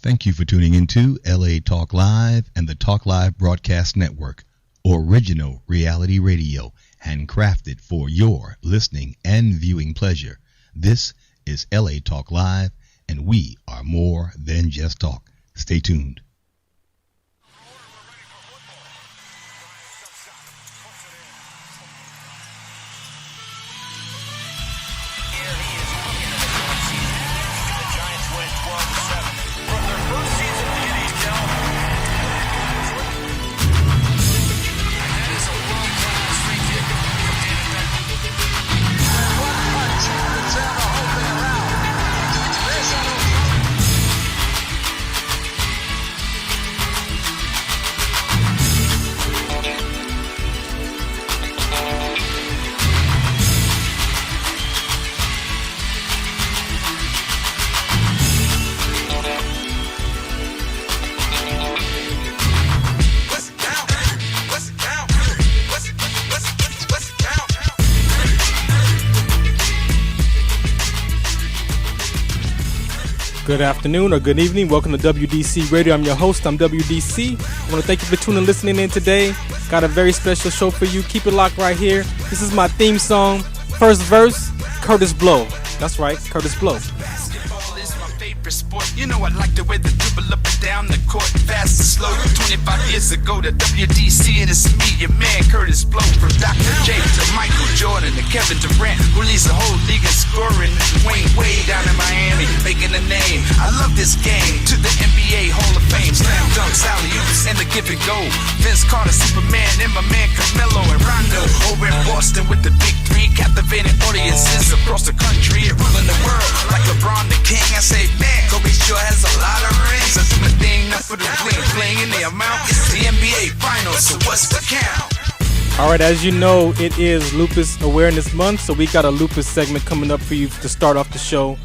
Thank you for tuning into LA Talk Live and the Talk Live Broadcast Network, original reality radio, handcrafted for your listening and viewing pleasure. This is LA Talk Live, and we are more than just talk. Stay tuned. Good afternoon or good evening. Welcome to WDC Radio. I'm your host. I'm WDC. I want to thank you for tuning and listening in today. Got a very special show for you. Keep it locked right here. This is my theme song. First verse, Curtis Blow. That's right, Curtis Blow. Sport. You know I like the way they dribble up and down the court, fast and slow. 25 years ago to WDC, and it's me, your man Curtis Blow. From Dr. J to Michael Jordan to Kevin Durant, who leads the whole league in scoring. Wayne Wade down in Miami, making a name. I love this game. To the NBA Hall of Fame, slam dunks, alley-oops, and the give and go. Vince Carter, Superman, and my man Carmelo and Rondo over in Boston with the big three, captivating audiences across the country and ruling the world like LeBron the King. I say, man, Kobe sure has a lot of rings. I do my thing, not for the bling in the amount. It's the NBA Finals, so what's the count? All right, as you know, it is Lupus Awareness Month, so we got a lupus segment coming up for you to start off the show.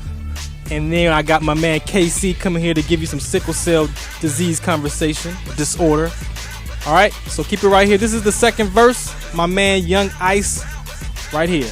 And then I got my man KC coming here to give you some sickle cell disease conversation, disorder. All right, so keep it right here. This is the second verse. My man Young Ice, right here.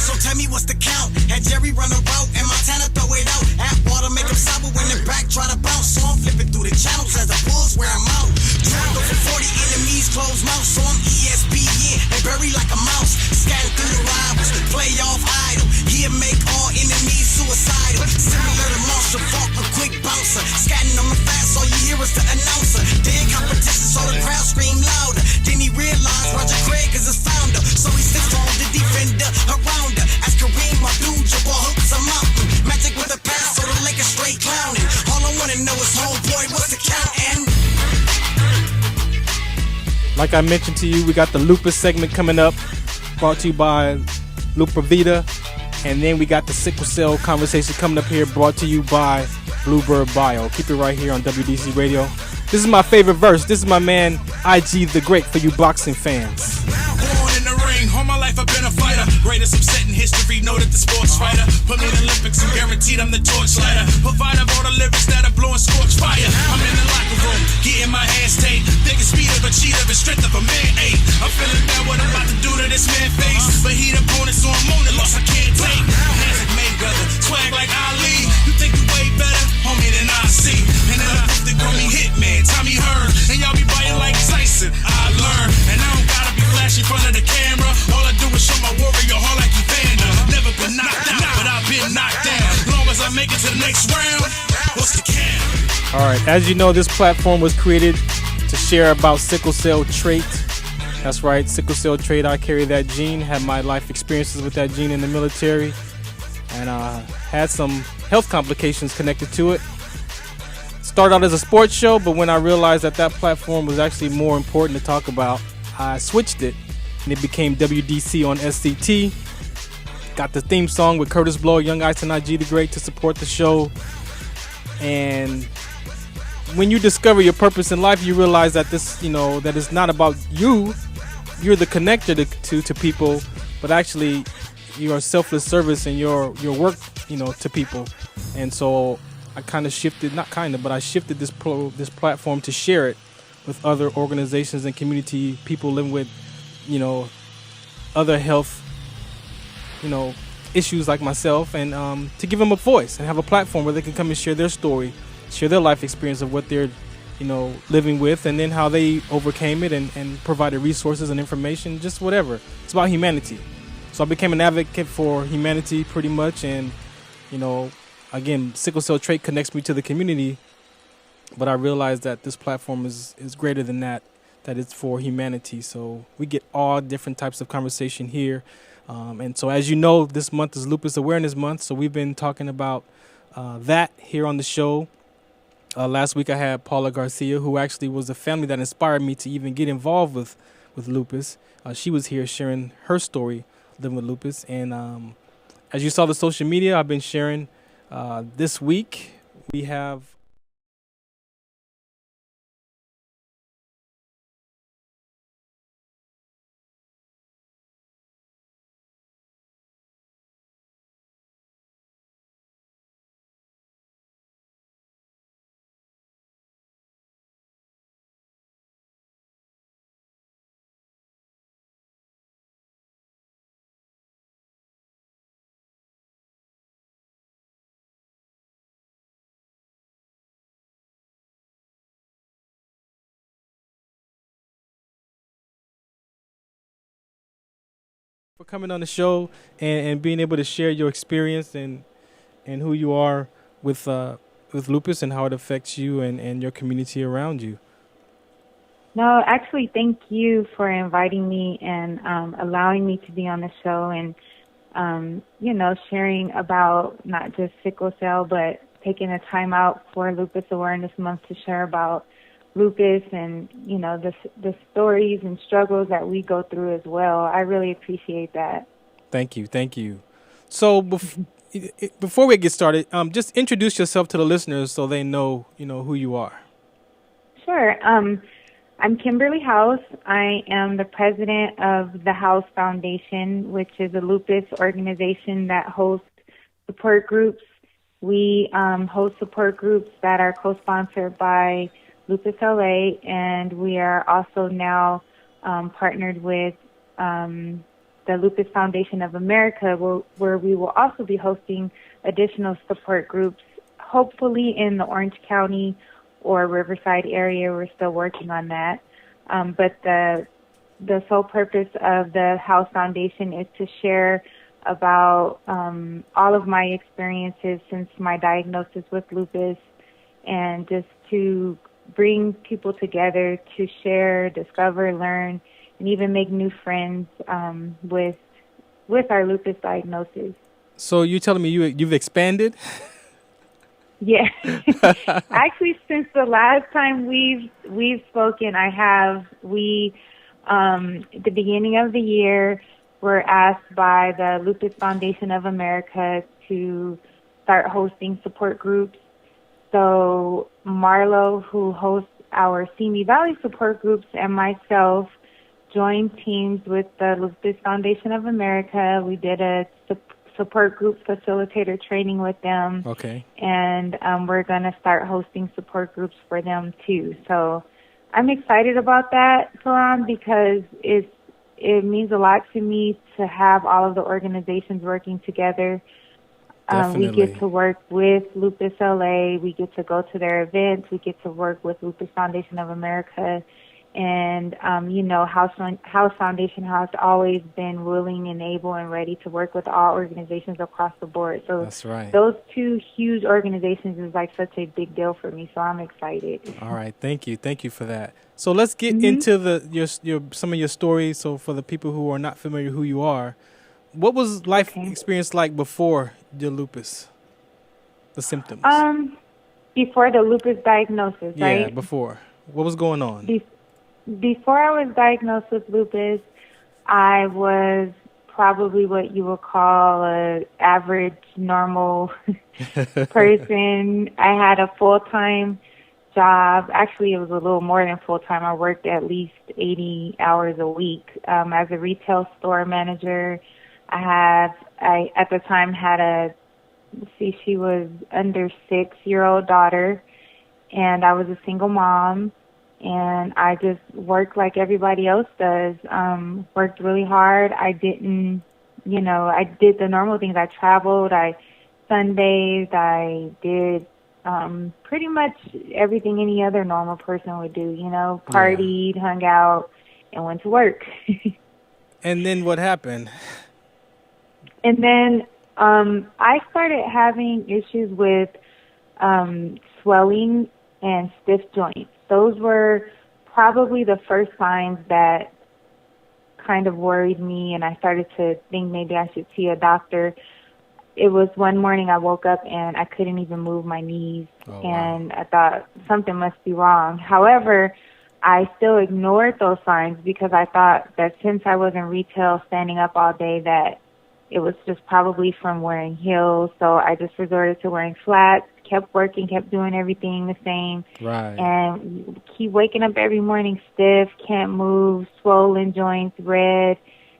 So tell me what's the count? Had Jerry run a route and Montana throw it out. At water make him sober when the back try to bounce. So I'm flipping through the channels as the bulls wear him out. Trying to go for 40 enemies, close mouth. So I'm ESPN and buried like a mouse. Scanning through the rivals, playoff idol. He'll make all enemies suicidal. Similar to Marshall Falk, a quick bouncer. Scatting on the fast, all you hear is the announcer. Then competition, so the crowd scream louder. Then he realized Roger Craig is his founder. So he sits on the defender around her. As Kareem Abdul Jabbar hooks a mountain. Magic with a pass, so the Lakers straight clowning. All I wanna know is homeboy, what's the count? And like I mentioned to you, we got the lupus segment coming up, brought to you by Lupa Vita. And then we got the sickle cell conversation coming up here, brought to you by Bluebird Bio. Keep it right here on WDC Radio. This is my favorite verse. This is my man IG the Great for you boxing fans. all my life I've been a fighter. Greatest upset in history, know that the sports fighter. Put me in the Olympics, I'm guaranteed I'm the torchlighter. Provider of all the lyrics that are blowing scorch fire. I'm in the locker room, getting my hands taped. Thinking speed of a cheetah, the strength of a man 8. I'm feeling bad what I'm about to do to this man face. But he the opponent, so I'm on the loss I can't take. Hands like Mayweather, swag like Ali. You think you way better, homie, than I see. And then I put the call me Hitman, Tommy Hearn. And y'all be biting like Tyson, I learned. And I don't gotta be flashy in front of the camera. All I do is show my warrior heart like Evander. Never been knocked out, but I've been knocked down. Long as I make it to the next round, what's the count? Alright, as you know, this platform was created to share about sickle cell trait. That's right, sickle cell trait. I carry that gene, had my life experiences with that gene in the military, and had some health complications connected to it. Started out as a sports show, but when I realized that that platform was actually more important to talk about, I switched it, and it became WDC on SCT. Got the theme song with Curtis Blow, Young Ice, and IG the Great to support the show. And when you discover your purpose in life, you realize that this, that it's not about you. You're the connector to people, but actually your selfless service and your work, to people. And so I kind of shifted, I shifted this platform to share it with other organizations and community people living with, other health, issues like myself, and to give them a voice and have a platform where they can come and share their story, share their life experience of what they're, living with, and then how they overcame it and provided resources and information, just whatever. It's about humanity. So I became an advocate for humanity pretty much, and, again, sickle cell trait connects me to the community, but I realized that this platform is greater than that it's for humanity. So we get all different types of conversation here. And so, as you know, this month is Lupus Awareness Month. So we've been talking about that here on the show. Last week I had Paula Garcia, who actually was the family that inspired me to even get involved with lupus. She was here sharing her story living with lupus. And as you saw the social media, I've been sharing this week. We have for coming on the show and being able to share your experience and who you are with lupus and how it affects you and your community around you. No, actually, thank you for inviting me and allowing me to be on the show and, sharing about not just sickle cell, but taking a time out for Lupus Awareness Month to share about lupus and, the stories and struggles that we go through as well. I really appreciate that. Thank you. So before we get started, just introduce yourself to the listeners so they know, who you are. Sure. I'm Kimberly House. I am the president of the House Foundation, which is a lupus organization that hosts support groups. We host support groups that are co-sponsored by Lupus LA, and we are also now partnered with the Lupus Foundation of America, where we will also be hosting additional support groups, hopefully in the Orange County or Riverside area. We're still working on that. But the sole purpose of the House Foundation is to share about all of my experiences since my diagnosis with lupus, and just to bring people together to share, discover, learn, and even make new friends with our lupus diagnosis. So you're telling me you've expanded? Yeah. Actually, since the last time we've spoken, at the beginning of the year, we're asked by the Lupus Foundation of America to start hosting support groups. So Marlo, who hosts our Simi Valley support groups, and myself joined teams with the Lupus Foundation of America. We did a support group facilitator training with them. Okay. And we're going to start hosting support groups for them too. So I'm excited about that, Farron, because it means a lot to me to have all of the organizations working together. We get to work with Lupus LA. We get to go to their events. We get to work with Lupus Foundation of America. And, House Foundation has always been willing and able and ready to work with all organizations across the board. So that's right. Those two huge organizations is like such a big deal for me. So I'm excited. All right. Thank you. Thank you for that. So let's get into your some of your stories. So for the people who are not familiar who you are, what was life experience like before your lupus, the symptoms? Before the lupus diagnosis, right? Yeah, before. What was going on? Before I was diagnosed with lupus, I was probably what you would call a average, normal person. I had a full-time job. Actually, it was a little more than full-time. I worked at least 80 hours a week as a retail store manager. I at the time had she was under 6-year-old daughter, and I was a single mom. And I just worked like everybody else does, worked really hard. I didn't I did the normal things. I traveled, I sunbathed, I did pretty much everything any other normal person would do, partied, hung out, and went to work. And then what happened? And then I started having issues with swelling and stiff joints. Those were probably the first signs that kind of worried me, and I started to think maybe I should see a doctor. It was one morning I woke up and I couldn't even move my knees, and I thought something must be wrong. However, I still ignored those signs because I thought that since I was in retail standing up all day that it was just probably from wearing heels. So I just resorted to wearing flats, kept working, kept doing everything the same. Right. And keep waking up every morning stiff, can't move, swollen joints, red.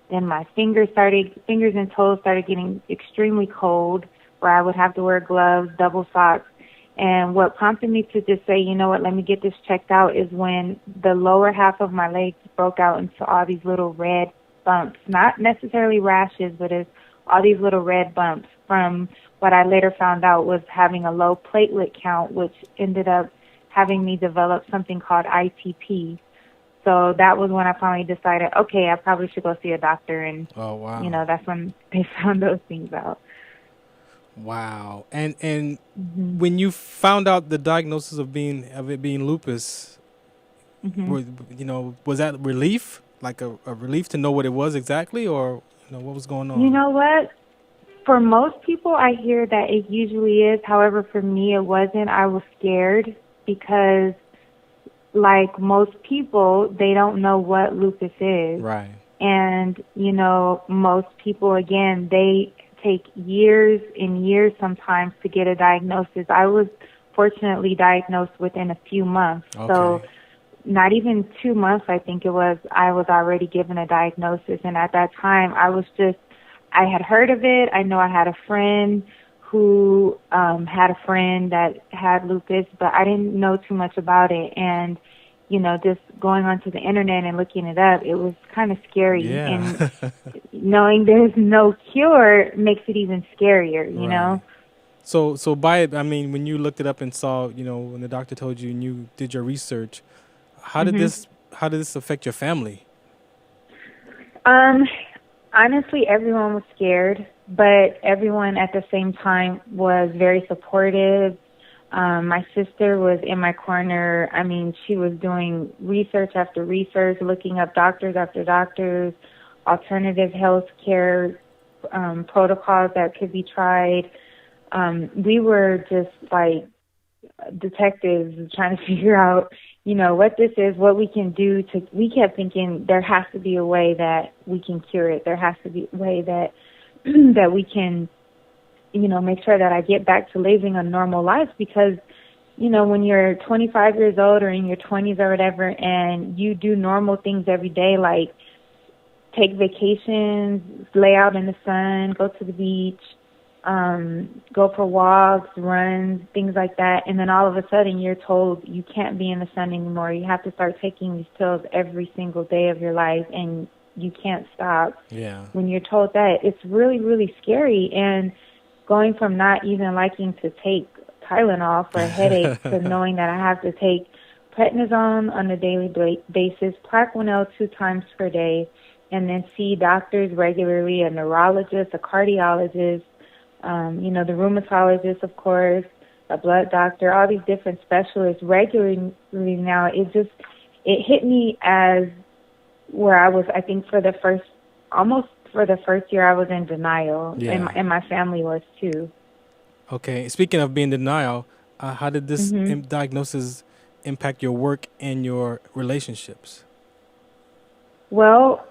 Then my fingers and toes started getting extremely cold, where I would have to wear gloves, double socks. And what prompted me to just say, you know what, let me get this checked out, is when the lower half of my legs broke out into all these little red bumps. Not necessarily rashes, but it's all these little red bumps from what I later found out was having a low platelet count, which ended up having me develop something called ITP. So that was when I finally decided, okay, I probably should go see a doctor. And, that's when they found those things out. Wow. And when you found out the diagnosis of it being lupus, was that relief? Like a relief to know what it was exactly, or what was going on? You know what? For most people, I hear that it usually is. However, for me, it wasn't. I was scared because, like most people, they don't know what lupus is. Right. And, most people, again, they take years and years sometimes to get a diagnosis. I was fortunately diagnosed within a few months. Okay. So not even 2 months, I think it was, I was already given a diagnosis. And at that time, I had heard of it. I know I had a friend who had a friend that had lupus, but I didn't know too much about it. And, just going onto the internet and looking it up, it was kind of scary. Yeah. And knowing there's no cure makes it even scarier, you know? So when you looked it up and saw, when the doctor told you and you did your research, how did this affect your family? Honestly, everyone was scared, but everyone at the same time was very supportive. My sister was in my corner. I mean, she was doing research after research, looking up doctors after doctors, alternative health care protocols that could be tried. We were just like detectives trying to figure out, what this is, what we can do we kept thinking there has to be a way that we can cure it. There has to be a way that that we can, make sure that I get back to living a normal life, because, when you're 25 years old or in your 20s or whatever, and you do normal things every day, like take vacations, lay out in the sun, go to the beach, go for walks, runs, things like that, and then all of a sudden you're told you can't be in the sun anymore. You have to start taking these pills every single day of your life, and you can't stop. Yeah. When you're told that, it's really, really scary. And going from not even liking to take Tylenol for a headache to knowing that I have to take prednisone on a daily basis, Plaquenil 2 times per day, and then see doctors regularly, a neurologist, a cardiologist, the rheumatologist, of course, a blood doctor, all these different specialists regularly now. It hit me as where I was, I think, for the first year I was in denial, and my family was too. Okay. Speaking of being in denial, how did this diagnosis impact your work and your relationships? Well,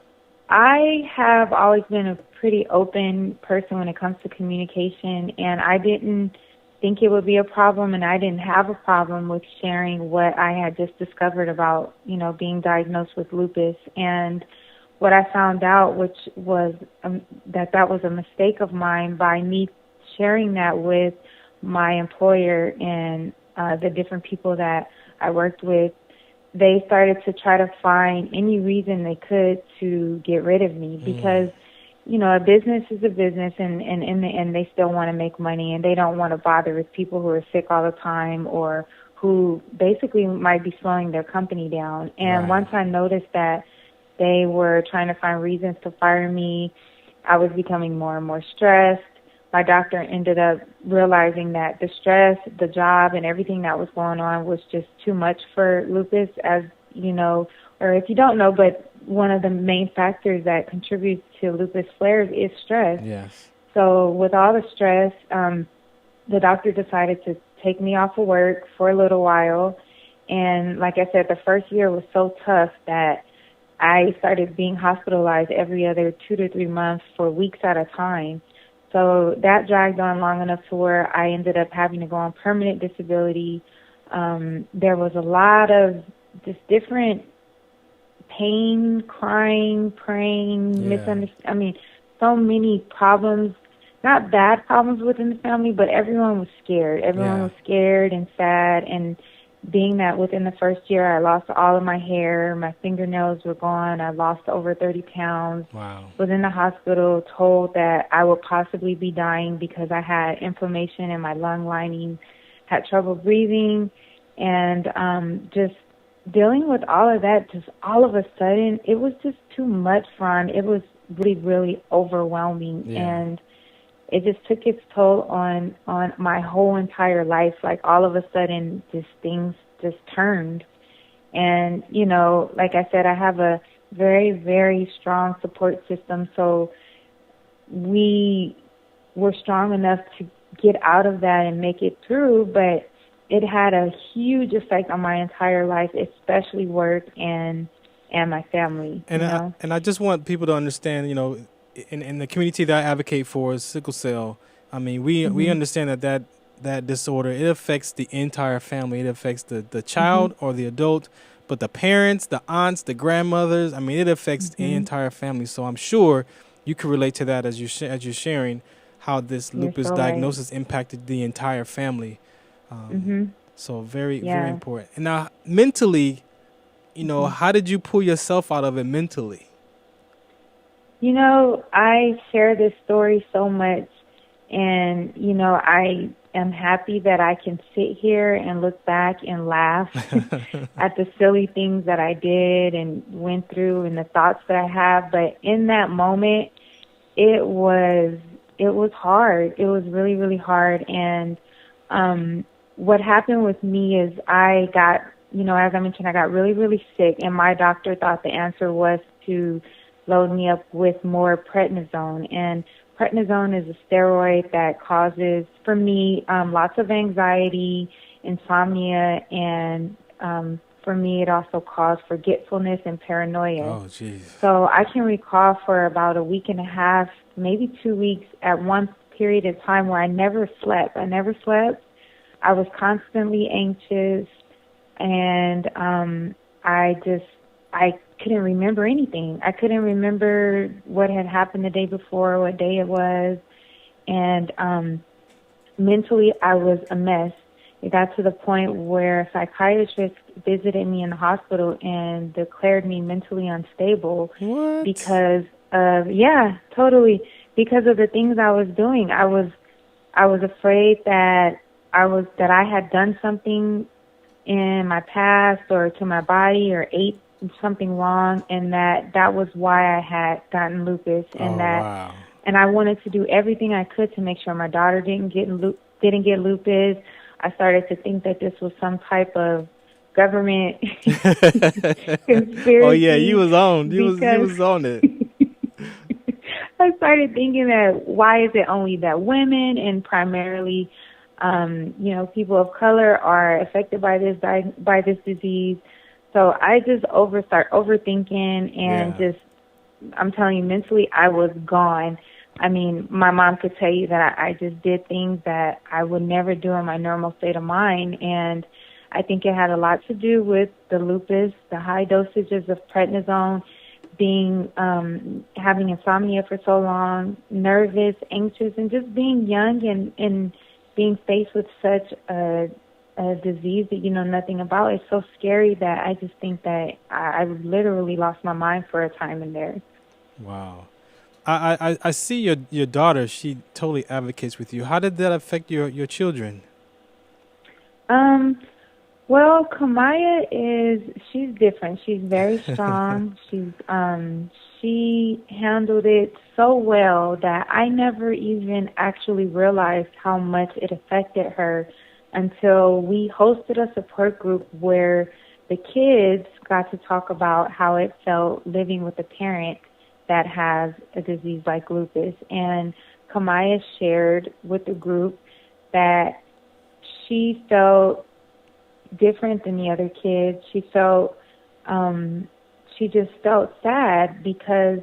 I have always been a pretty open person when it comes to communication, and I didn't think it would be a problem, and I didn't have a problem with sharing what I had just discovered about, being diagnosed with lupus. And what I found out, which was that was a mistake of mine, by me sharing that with my employer and the different people that I worked with, they started to try to find any reason they could to get rid of me, because a business is a business, and in the end, they still want to make money, and they don't want to bother with people who are sick all the time or who basically might be slowing their company down. And Right. once I noticed that they were trying to find reasons to fire me, I was becoming more and more stressed. My doctor ended up realizing that the stress, the job, and everything that was going on was just too much for lupus, as you know, or if you don't know, but one of the main factors that contributes to lupus flares is stress. Yes. So with all the stress, the doctor decided to take me off of work for a little while. And like I said, the first year was so tough that I started being hospitalized every other 2 to 3 months for weeks at a time. So that dragged on long enough to where I ended up having to go on permanent disability. There was a lot of just different pain, crying, praying, misunderstanding. So many problems, not bad problems within the family, but everyone was scared. Everyone was scared and sad. And being that within the first year, I lost all of my hair, my fingernails were gone, I lost over 30 pounds. Wow. Was in the hospital, told that I would possibly be dying because I had inflammation in my lung lining, had trouble breathing, and just dealing with all of that, just all of a sudden, it was just too much, Farron. It was really, really overwhelming, and it just took its toll on my whole entire life. Like all of a sudden, just things just turned. And, like I said, I have a very, very strong support system. So we were strong enough to get out of that and make it through. But it had a huge effect on my entire life, especially work and my family. And I just want people to understand, in the community that I advocate for is sickle cell. I mean, we understand that disorder, it affects the entire family. It affects the child or the adult, but the parents, the aunts, the grandmothers, I mean, it affects the entire family. So I'm sure you can relate to that as you're sharing how this lupus diagnosis impacted the entire family. So very, very important. And now mentally, how did you pull yourself out of it mentally? I share this story so much, and, I am happy that I can sit here and look back and laugh at the silly things that I did and went through and the thoughts that I have. But in that moment, it was hard. It was really, really hard. And what happened with me is I got, as I mentioned, I got really, really sick, and my doctor thought the answer was to load me up with more prednisone. And prednisone is a steroid that causes, for me, lots of anxiety, insomnia, and for me, it also caused forgetfulness and paranoia. Oh, jeez. So I can recall for about a week and a half, maybe 2 weeks, at one period of time where I never slept. I was constantly anxious, and I couldn't remember anything. I couldn't remember what had happened the day before, what day it was. And mentally, I was a mess. It got to the point where a psychiatrist visited me in the hospital and declared me mentally unstable. What? Because of, totally, because of the things I was doing. I was afraid that I had done something in my past or to my body or ate something wrong, and that was why I had gotten lupus, and and I wanted to do everything I could to make sure my daughter didn't get lupus. I started to think that this was some type of government conspiracy. Oh yeah, you was on it. I started thinking that why is it only that women and primarily people of color are affected by this disease. So I just start overthinking, and I'm telling you, mentally I was gone. I mean, my mom could tell you that I just did things that I would never do in my normal state of mind, and I think it had a lot to do with the lupus, the high dosages of prednisone, having insomnia for so long, nervous, anxious, and just being young and being faced with such a disease that you know nothing about. It's so scary that I just think that I literally lost my mind for a time in there. Wow. I see your daughter. She totally advocates with you. How did that affect your children? Well, she's different. She's very strong. She handled it so well that I never even actually realized how much it affected her until we hosted a support group where the kids got to talk about how it felt living with a parent that has a disease like lupus. And Kamaya shared with the group that she felt different than the other kids. She just felt sad because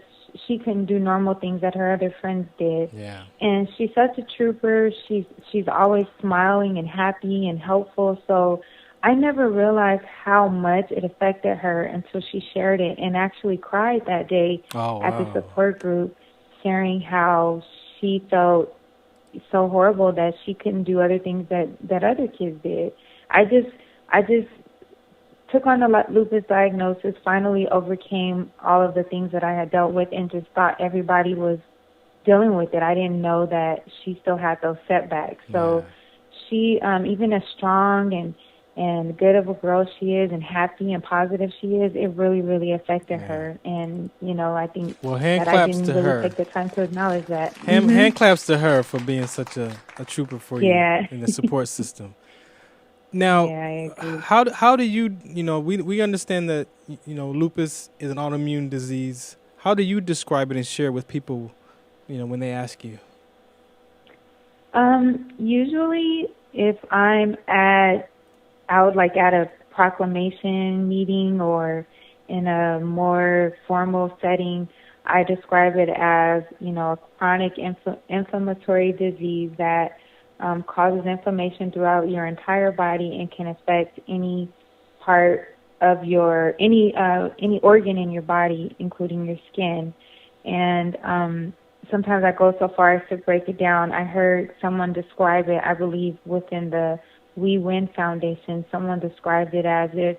she couldn't do normal things that her other friends did. Yeah. And she's such a trooper. She's always smiling and happy and helpful. So I never realized how much it affected her until she shared it and actually cried that day at the support group, sharing how she felt so horrible that she couldn't do other things that other kids did. I just took on the lupus diagnosis, finally overcame all of the things that I had dealt with, and just thought everybody was dealing with it. I didn't know that she still had those setbacks. So she, even as strong and good of a girl she is and happy and positive she is, it really, really affected her. And, I think that I didn't really take the time to acknowledge that. Hand claps to her for being such a trooper for you in the support system. Now, how do you, we understand that, lupus is an autoimmune disease. How do you describe it and share with people, when they ask you? Usually if I'm out like at a proclamation meeting or in a more formal setting, I describe it as, a chronic inflammatory disease that causes inflammation throughout your entire body and can affect any part of any organ in your body, including your skin. And sometimes I go so far as to break it down. I heard someone describe it, I believe, within the We Win Foundation. Someone described it as if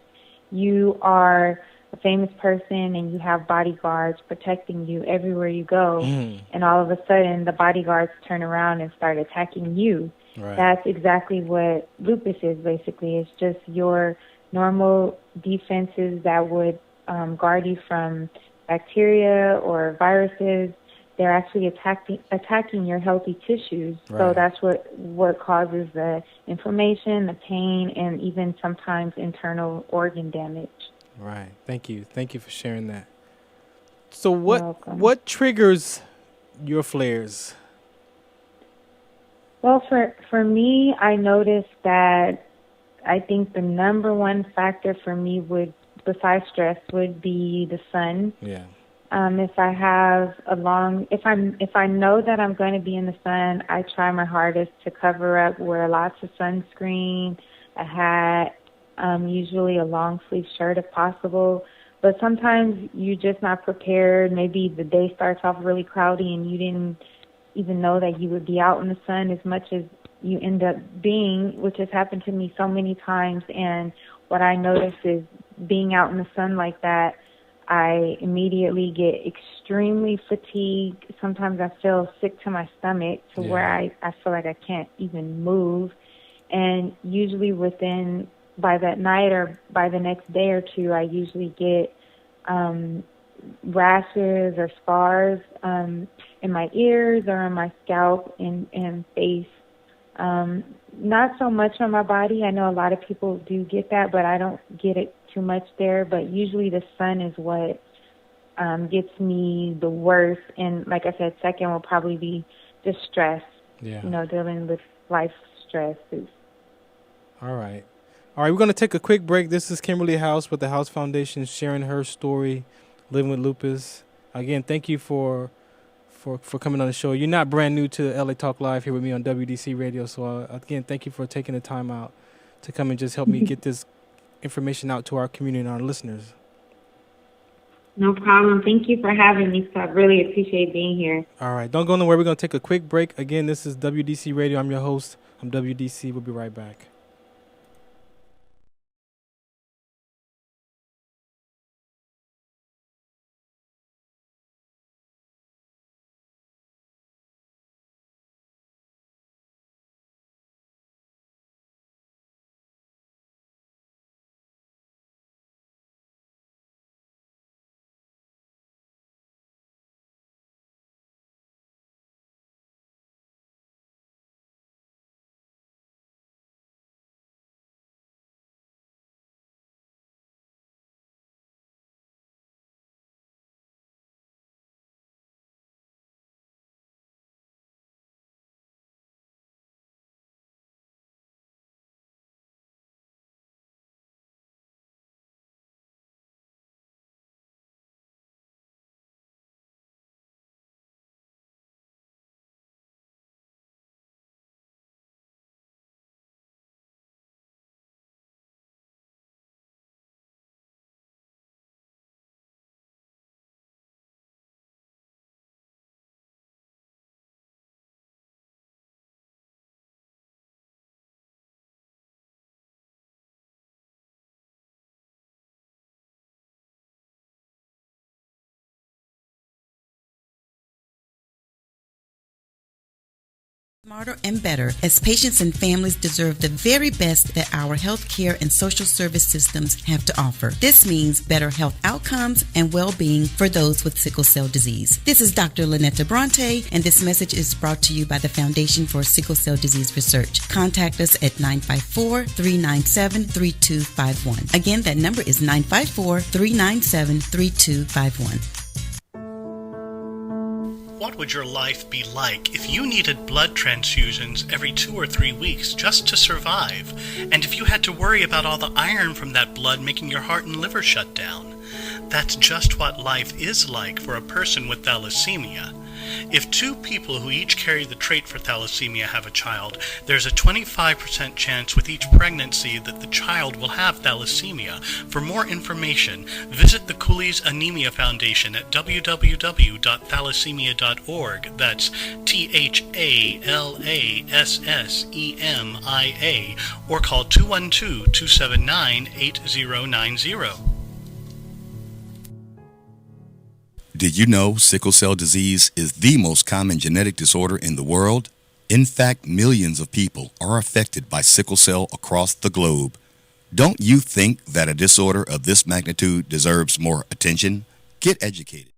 you are a famous person and you have bodyguards protecting you everywhere you go, and all of a sudden the bodyguards turn around and start attacking you. Right. That's exactly what lupus is, basically. It's just your normal defenses that would guard you from bacteria or viruses. They're actually attacking your healthy tissues. Right. So that's what causes the inflammation, the pain, and even sometimes internal organ damage. Right. Thank you for sharing that. So what triggers your flares? Well, for me, I noticed that I think the number one factor for me besides stress, would be the sun. Yeah. If I know that I'm going to be in the sun, I try my hardest to cover up, wear lots of sunscreen, a hat, usually a long sleeve shirt if possible. But sometimes you're just not prepared. Maybe the day starts off really cloudy and you didn't even know that you would be out in the sun as much as you end up being, which has happened to me so many times. And what I notice is being out in the sun like that, I immediately get extremely fatigued. Sometimes I feel sick to my stomach to where I feel like I can't even move. And usually by that night or by the next day or two, I usually get rashes or scars in my ears or on my scalp and face. Not so much on my body. I know a lot of people do get that, but I don't get it too much there. But usually the sun is what gets me the worst. And like I said, second will probably be just stress, dealing with life stresses. All right, we're going to take a quick break. This is Kimberly House with the House Foundation sharing her story, living with lupus. Again, thank you for coming on the show. You're not brand new to LA Talk Live here with me on WDC Radio. So, again, thank you for taking the time out to come and just help me get this information out to our community and our listeners. No problem. Thank you for having me, so I really appreciate being here. All right. Don't go nowhere. We're going to take a quick break. Again, this is WDC Radio. I'm your host. I'm WDC. We'll be right back. Smarter and better, as patients and families deserve the very best that our healthcare and social service systems have to offer. This means better health outcomes and well-being for those with sickle cell disease. This is Dr. Lynetta Bronte, and this message is brought to you by the Foundation for Sickle Cell Disease Research. Contact us at 954-397-3251. Again, that number is 954-397-3251. What would your life be like if you needed blood transfusions every 2 or 3 weeks just to survive, and if you had to worry about all the iron from that blood making your heart and liver shut down? That's just what life is like for a person with thalassemia. If 2 people who each carry the trait for thalassemia have a child, there's a 25% chance with each pregnancy that the child will have thalassemia. For more information, visit the Cooley's Anemia Foundation at www.thalassemia.org. That's THALASSEMIA, or call 212-279-8090. Did you know sickle cell disease is the most common genetic disorder in the world? In fact, millions of people are affected by sickle cell across the globe. Don't you think that a disorder of this magnitude deserves more attention? Get educated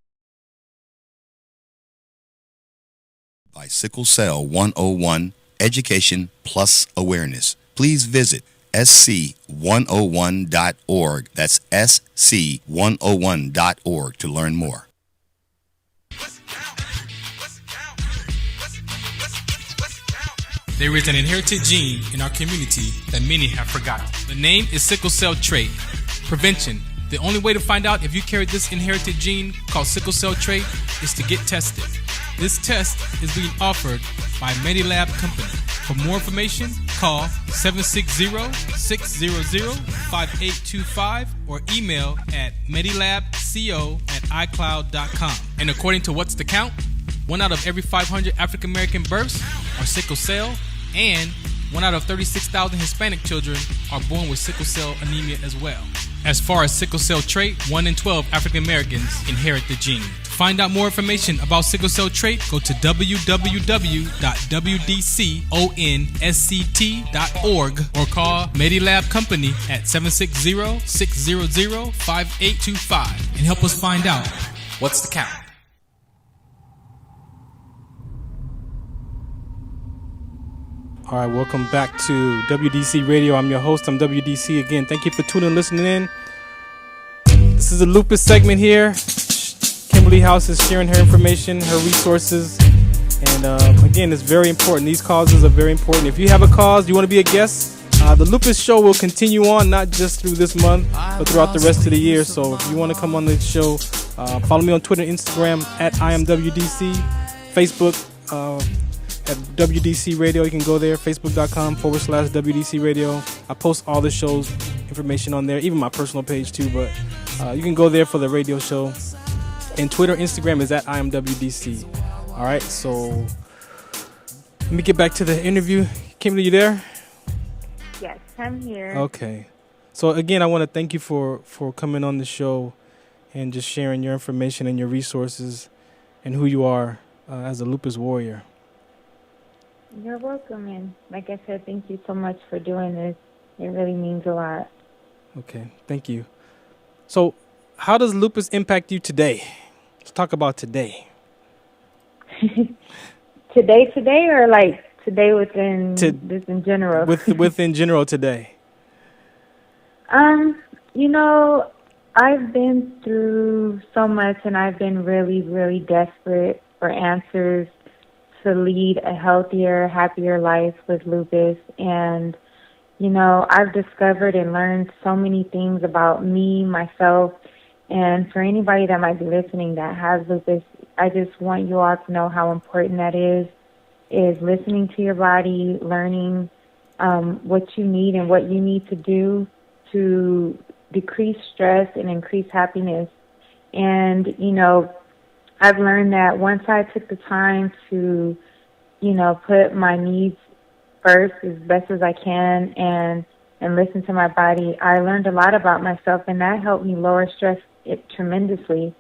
by Sickle Cell 101, Education Plus Awareness. Please visit sc101.org. That's sc101.org to learn more. There is an inherited gene in our community that many have forgotten. The name is sickle cell trait. Prevention. The only way to find out if you carry this inherited gene called sickle cell trait is to get tested. This test is being offered by Medilab Company. For more information, call 760-600-5825 or email at medilabco@icloud.com. And according to What's the Count, 1 out of every 500 African American births are sickle cell, and 1 out of 36,000 Hispanic children are born with sickle cell anemia as well. As far as sickle cell trait, 1 in 12 African Americans inherit the gene. To find out more information about sickle cell trait, go to www.wdconsct.org or call Medilab Company at 760-600-5825 and help us find out what's the count. All right, welcome back to WDC Radio. I'm your host. I'm WDC again. Thank you for tuning and listening in. This is a lupus segment here. Kimberly House is sharing her information, her resources. And again, it's very important. These causes are very important. If you have a cause, you want to be a guest, the lupus show will continue on, not just through this month, but throughout the rest of the year. So if you want to come on the show, follow me on Twitter and Instagram at IamWDC, Facebook, at WDC Radio. You can go there, facebook.com/WDC Radio. I post all the show's information on there, even my personal page too, but you can go there for the radio show. And Twitter, Instagram is at IamWDC. All right, so let me get back to the interview. Kimberly, you there? Yes, I'm here. Okay. So again, I want to thank you for coming on the show and just sharing your information and your resources and who you are as a lupus warrior. You're welcome, and like I said, thank you so much for doing this. It really means a lot. Okay, thank you. So, how does lupus impact you today? Let's talk about today. Today, or like today within this in general? Within general today. You know, I've been through so much, and I've been really, really desperate for answers to lead a healthier, happier life with lupus. And, you know, I've discovered and learned so many things about me, myself, and for anybody that might be listening that has lupus, I just want you all to know how important that is listening to your body, learning what you need and what you need to do to decrease stress and increase happiness. And, you know, I've learned that once I took the time to, you know, put my needs first as best as I can and listen to my body, I learned a lot about myself, and that helped me lower stress tremendously.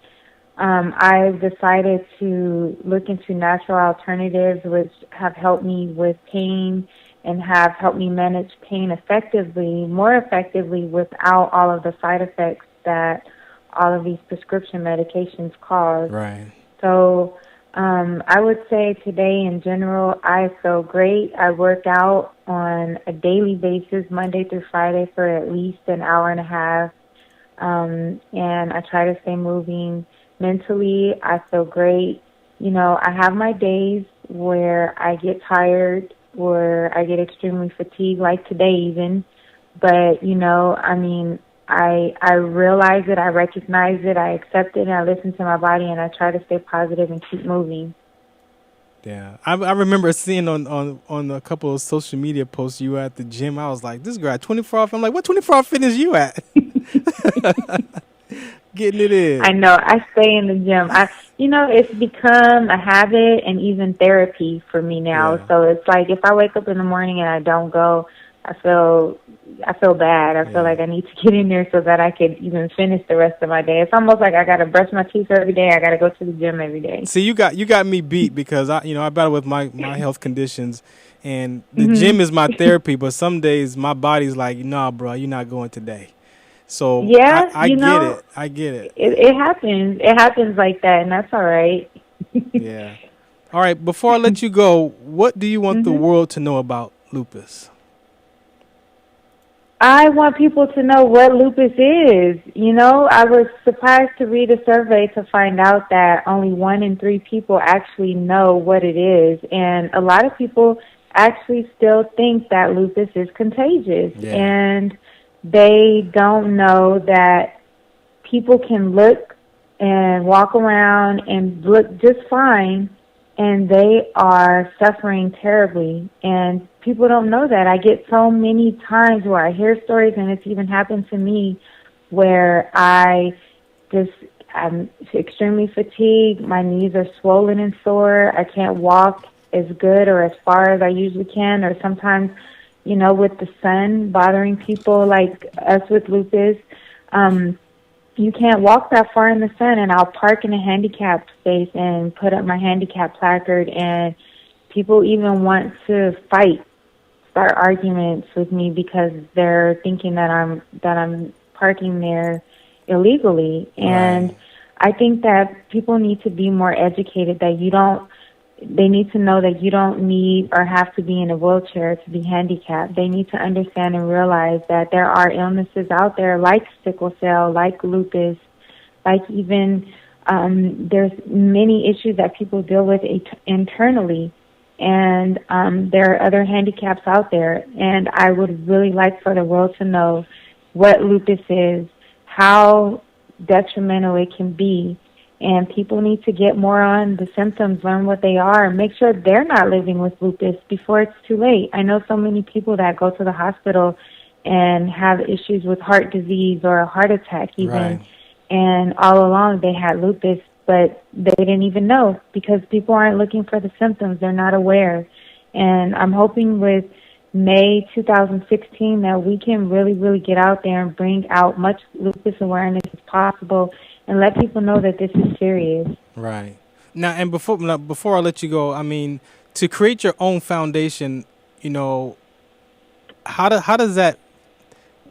I've decided to look into natural alternatives, which have helped me with pain and have helped me manage pain more effectively without all of the side effects that all of these prescription medications cause. Right. So I would say today in general, I feel great. I work out on a daily basis, Monday through Friday, for at least an hour and a half. And I try to stay moving. Mentally, I feel great. You know, I have my days where I get tired, where I get extremely fatigued, like today even. But, you know, I mean, I realize it, I recognize it, I accept it, and I listen to my body, and I try to stay positive and keep moving. Yeah, I remember seeing on a couple of social media posts you were at the gym. I was like, this girl at 24 hour. I'm like, what 24 hour fitness you at? Getting it in. I know. I stay in the gym. It's become a habit and even therapy for me now. Yeah. So it's like if I wake up in the morning and I don't go, I feel bad. I feel like I need to get in there so that I could even finish the rest of my day. It's almost like I got to brush my teeth every day. I got to go to the gym every day. See, you got me beat because I battle with my health conditions, and the gym is my therapy. But some days my body's like, nah, bro, you're not going today. So yeah, I get it. I get it. It happens. It happens like that, and that's all right. Yeah. All right. Before I let you go, what do you want the world to know about lupus? I want people to know what lupus is. You know, I was surprised to read a survey to find out that only 1 in 3 people actually know what it is. And a lot of people actually still think that lupus is contagious. Yeah. And they don't know that people can look and walk around and look just fine, and they are suffering terribly. And people don't know that. I get so many times where I hear stories, and it's even happened to me, where I'm extremely fatigued, my knees are swollen and sore, I can't walk as good or as far as I usually can, or sometimes, you know, with the sun bothering people like us with lupus, you can't walk that far in the sun, and I'll park in a handicapped space and put up my handicap placard, and people even want to start arguments with me because they're thinking that I'm parking there illegally. And I think that people need to be more educated, that they need to know that you don't need or have to be in a wheelchair to be handicapped. They need to understand and realize that there are illnesses out there like sickle cell, like lupus, like even there's many issues that people deal with internally. And there are other handicaps out there. And I would really like for the world to know what lupus is, how detrimental it can be. And people need to get more on the symptoms, learn what they are, and make sure they're not living with lupus before it's too late. I know so many people that go to the hospital and have issues with heart disease or a heart attack even, and all along they had lupus, but they didn't even know because people aren't looking for the symptoms. They're not aware. And I'm hoping with May 2016 that we can really, really get out there and bring out much lupus awareness as possible and let people know that this is serious. Right. Now, and before I let you go, I mean, to create your own foundation, you know, how does that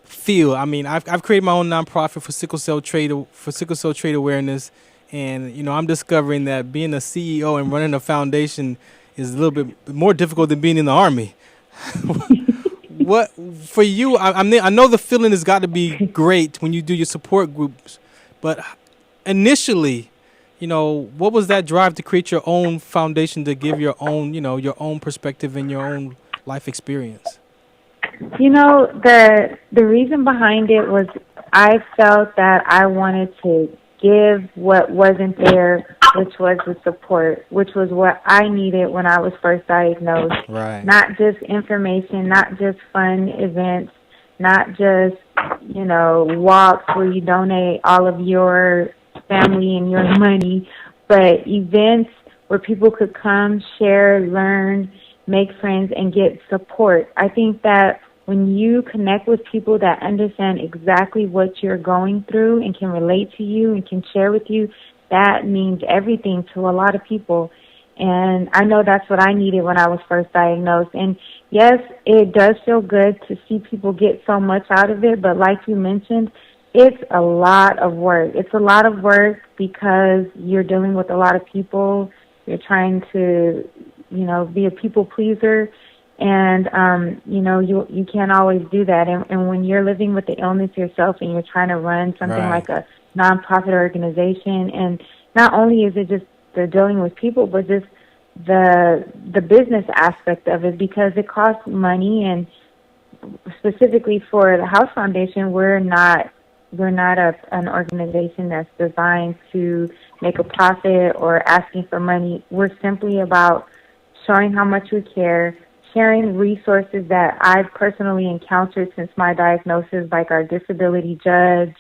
feel? I mean, I've created my own nonprofit for sickle cell trade awareness, and you know, I'm discovering that being a CEO and running a foundation is a little bit more difficult than being in the Army. What for you? I know the feeling has got to be great when you do your support groups, but initially, you know, what was that drive to create your own foundation, to give your own, you know, your own perspective and your own life experience? You know, the reason behind it was I felt that I wanted to give what wasn't there, which was the support, which was what I needed when I was first diagnosed. Right. Not just information, not just fun events, not just, you know, walks where you donate all of your family and your money, but events where people could come, share, learn, make friends, and get support. I think that when you connect with people that understand exactly what you're going through and can relate to you and can share with you, that means everything to a lot of people. And I know that's what I needed when I was first diagnosed. And yes, it does feel good to see people get so much out of it, but like you mentioned, it's a lot of work. It's a lot of work because you're dealing with a lot of people. You're trying to, be a people pleaser. And, you can't always do that. And when you're living with the illness yourself and you're trying to run something like a nonprofit organization, and not only is it just the dealing with people, but just the business aspect of it, because it costs money. And specifically for the House Foundation, we're not an organization that's designed to make a profit or asking for money. We're simply about showing how much we care, sharing resources that I've personally encountered since my diagnosis, like our disability judge,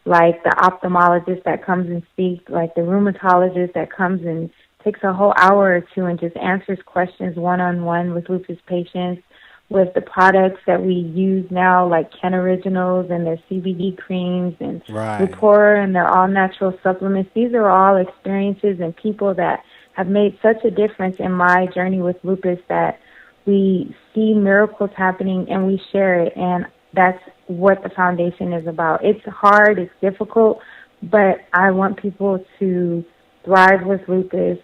like the ophthalmologist that comes and speaks, like the rheumatologist that comes and takes a whole hour or two and just answers questions one-on-one with lupus patients, with the products that we use now, like Ken Originals and their CBD creams and Rapport and their all-natural supplements. These are all experiences and people that have made such a difference in my journey with lupus that we see miracles happening and we share it. And that's what the foundation is about. It's hard, it's difficult, but I want people to thrive with lupus,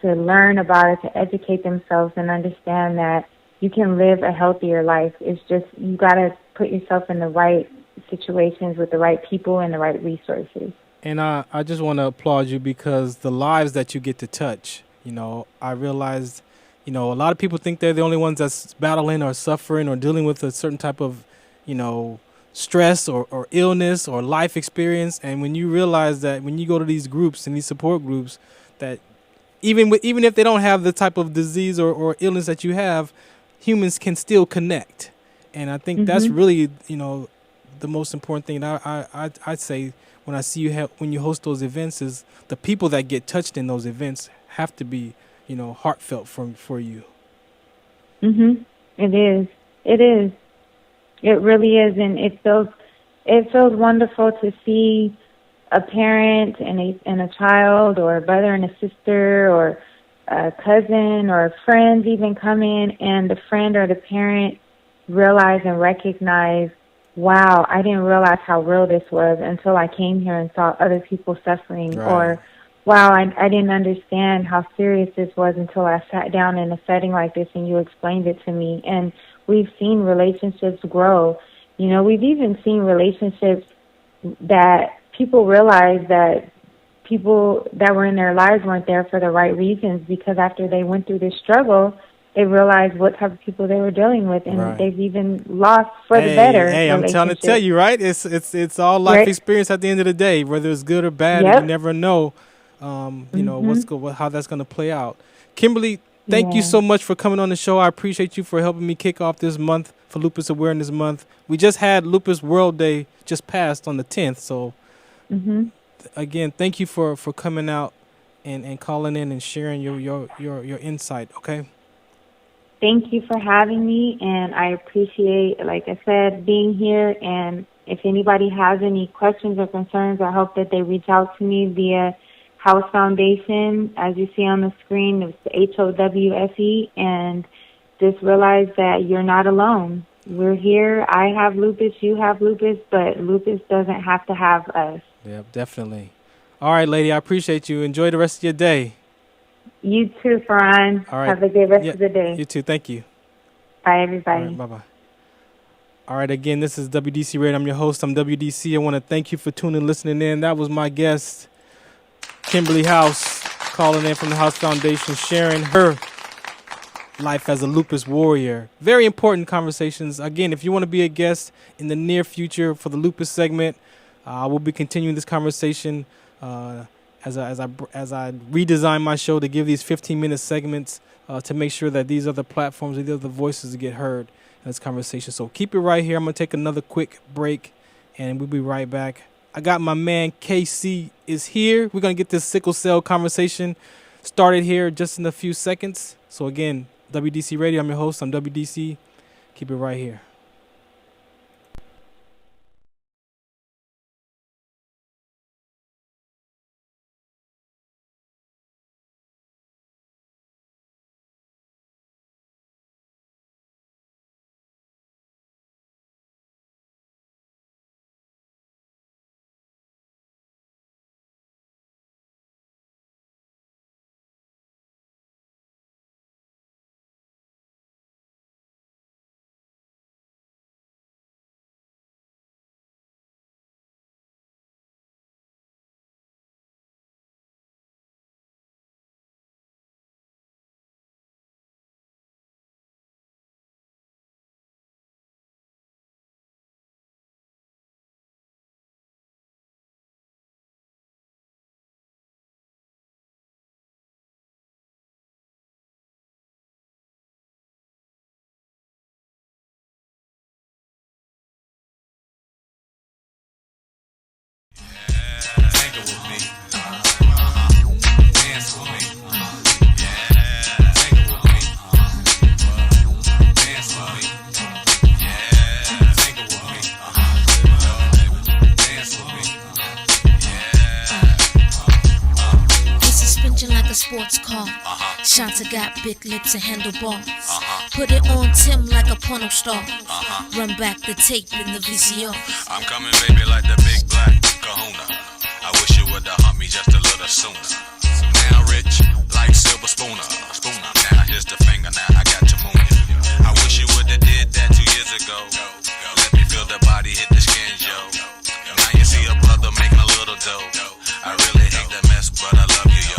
to learn about it, to educate themselves and understand that you can live a healthier life. It's just you got to put yourself in the right situations with the right people and the right resources. And I just want to applaud you because the lives that you get to touch, I realized, a lot of people think they're the only ones that's battling or suffering or dealing with a certain type of, stress or illness or life experience. And when you realize that when you go to these groups and these support groups, that even if they don't have the type of disease or illness that you have, humans can still connect. And I think that's really, the most important thing. I'd say when I see when you host those events is the people that get touched in those events have to be, heartfelt for you. It is. It is. It really is. And it feels wonderful to see a parent and a child, or a brother and a sister, or a cousin, or friends even come in, and the friend or the parent realize and recognize, wow, I didn't realize how real this was until I came here and saw other people suffering. Or, wow, I didn't understand how serious this was until I sat down in a setting like this and you explained it to me. And we've seen relationships grow. We've even seen relationships that people realize that people that were in their lives weren't there for the right reasons, because after they went through this struggle, they realized what type of people they were dealing with, and they've even lost for the better. Hey, I'm trying to tell you, right? It's all life experience at the end of the day, whether it's good or bad. You never know, how that's going to play out. Kimberly, thank you so much for coming on the show. I appreciate you for helping me kick off this month for Lupus Awareness Month. We just had Lupus World Day just passed on the 10th, so again, thank you for coming out and calling in and sharing your insight, okay? Thank you for having me, and I appreciate, like I said, being here. And if anybody has any questions or concerns, I hope that they reach out to me via House Foundation. As you see on the screen, it's HOWFE, and just realize that you're not alone. We're here. I have lupus, you have lupus, but lupus doesn't have to have us. Yep, definitely. All right, lady, I appreciate you. Enjoy the rest of your day. You too, Farron. All right. Have a good rest of the day. You too. Thank you. Bye, everybody. All right, bye-bye. All right, again, this is WDC Radio. I'm your host. I'm WDC. I want to thank you for tuning and listening in. That was my guest, Kimberly House, calling in from the House Foundation, sharing her life as a lupus warrior. Very important conversations. Again, if you want to be a guest in the near future for the lupus segment, we'll be continuing this conversation as I redesign my show to give these 15-minute segments to make sure that these other platforms, these other voices get heard in this conversation. So keep it right here. I'm going to take another quick break, and we'll be right back. I got my man KC is here. We're going to get this sickle cell conversation started here just in a few seconds. So again, WDC Radio, I'm your host. I'm WDC. Keep it right here. Shanta got big lips and handlebars. Put it on Tim like a porno star. Run back the tape in the VCR. I'm coming, baby, like the big black kahuna. I wish you would've humped me just a little sooner. Now rich, like silver spooner. Now here's the finger, now I got to moon you. I wish you would've did that 2 years ago. Let me feel the body hit the skin, yo. Now you see a brother making a little dough. I really hate the mess, but I love you, yo.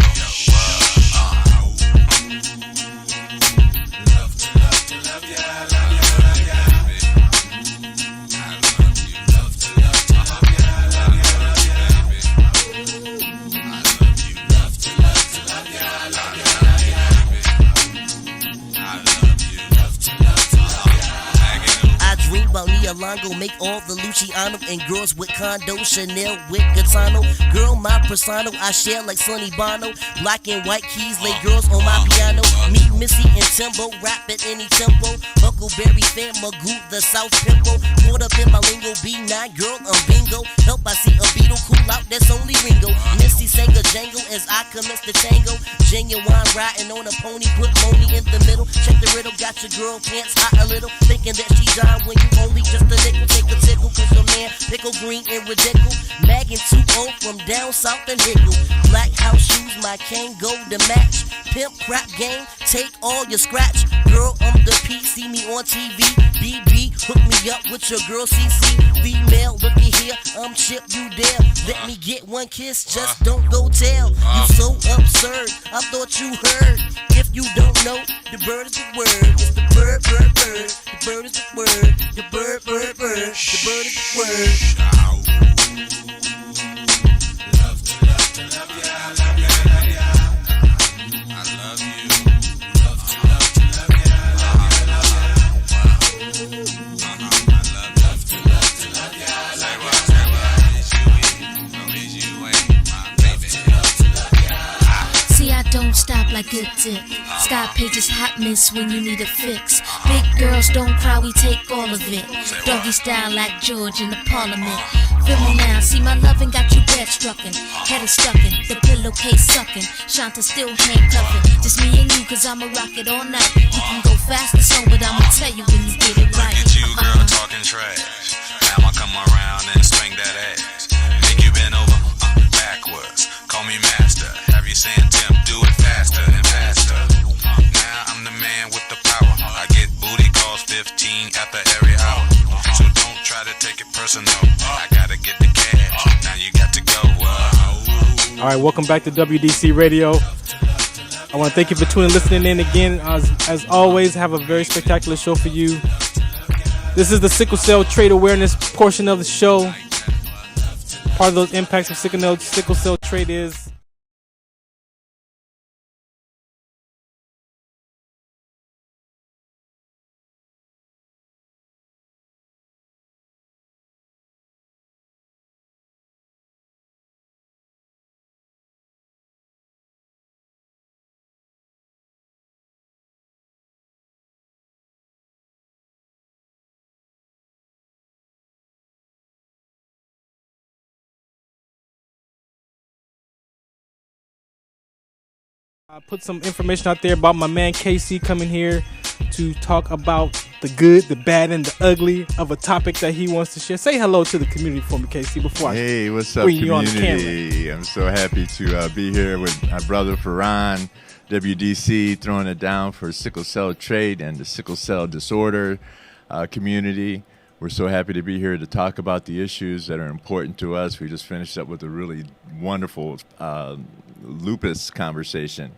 Longo, make all the Luciano and girls with condo, Chanel with Gaetano. Girl, my persona, I share like Sonny Bono. Black and white keys, lay girls on my piano. Meet Missy and Timbo, rap at any tempo. Huckleberry fan, Magoo, the South Pimple. Caught up in my lingo, B9, girl, I'm bingo. Help, I see a beetle, cool out, that's only Ringo. Missy sang a jangle as I commence the tango. Genuine riding on a pony, put money in the middle. Check the riddle, got your girl pants hot a little. Thinking that she died when you only just a nickel, take a tickle, cause your man pickle green and ridiculous. Magging 2-0 from down south and Hickle. Black house shoes, my cane go to match. Pimp crap game, take all your scratch. Girl, I'm the P, see me on TV. BB, hook me up with your girl CC. Female, looky here, I'm Chip, you there. Let me get one kiss, just don't go tell. You so absurd, I thought you heard. If you don't know, the bird is the word. It's the bird, bird, bird. The bird is the word. The bird, bird, bird. The bird is the word. Love to love to love ya, love ya, love ya. I love you. Love to love to love ya, love ya, love ya. I love to love to love ya, love ya. See, I don't stop like good dick. Scott Page's hot miss when you need a fix. Big girls don't cry, we take all of it. Doggy style like George in the parliament. Feel me now, see my loving got you bed struckin'. Head is stuckin', the pillowcase suckin'. Shanta still handcuffin'. Just me and you, cause I'ma rock it all night. You can go fast or slow, but I'ma tell you when you get it right. Look at you, girl, talking trash. Now I'ma come around and swing that ass. Make you bend over, backwards. Call me master. Have you saying, Tim, do it faster and faster. Now I'm the man with the power. I get booty calls 15 after every hour. So don't try to take it personal. I gotta get the cash. Now you got to go. All right, welcome back to WDC Radio. I want to thank you for tuning, listening in again. As always, have a very spectacular show for you. This is the sickle cell trait awareness portion of the show. Part of those impacts of sickle cell trait is I put some information out there about my man KC coming here to talk about the good, the bad, and the ugly of a topic that he wants to share. Say hello to the community for me, KC, before Hey, what's up, community? I'm so happy to be here with my brother Farron, WDC, throwing it down for sickle cell trait and the sickle cell disorder community. We're so happy to be here to talk about the issues that are important to us. We just finished up with a really wonderful lupus conversation.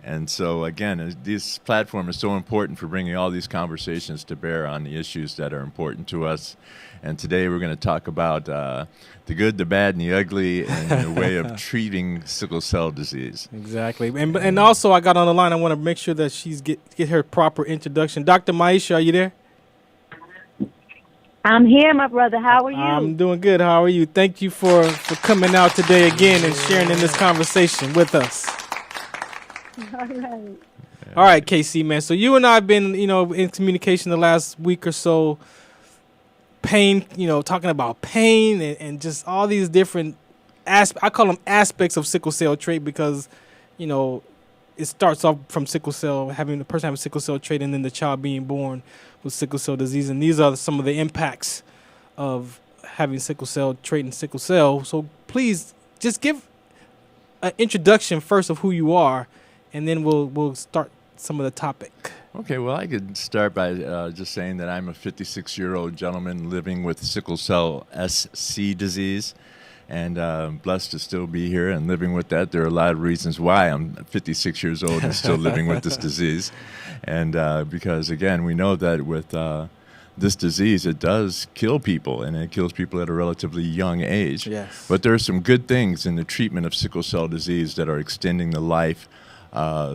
And so, again, this platform is so important for bringing all these conversations to bear on the issues that are important to us. And today we're going to talk about the good, the bad, and the ugly in the way of treating sickle cell disease. Exactly. And also, I got on the line. I want to make sure that she's get her proper introduction. Dr. Maisha, are you there? I'm here, my brother. How are you? I'm doing good. How are you? Thank you for coming out today again and sharing in this conversation with us. All right. All right, KC, man. So you and I have been, in communication the last week or so. Pain, talking about pain and just all these different I call them aspects of sickle cell trait because, it starts off from sickle cell, having the person having sickle cell trait, and then the child being born with sickle cell disease. And these are some of the impacts of having sickle cell trait and sickle cell. So please just give an introduction first of who you are, and then we'll start some of the topic. Okay, well, I could start by just saying that I'm a 56-year-old gentleman living with sickle cell SC disease, and blessed to still be here and living with that. There are a lot of reasons why I'm 56 years old and still living with this disease, and because, again, we know that with this disease, it does kill people, and it kills people at a relatively young age. Yes. But there are some good things in the treatment of sickle cell disease that are extending the life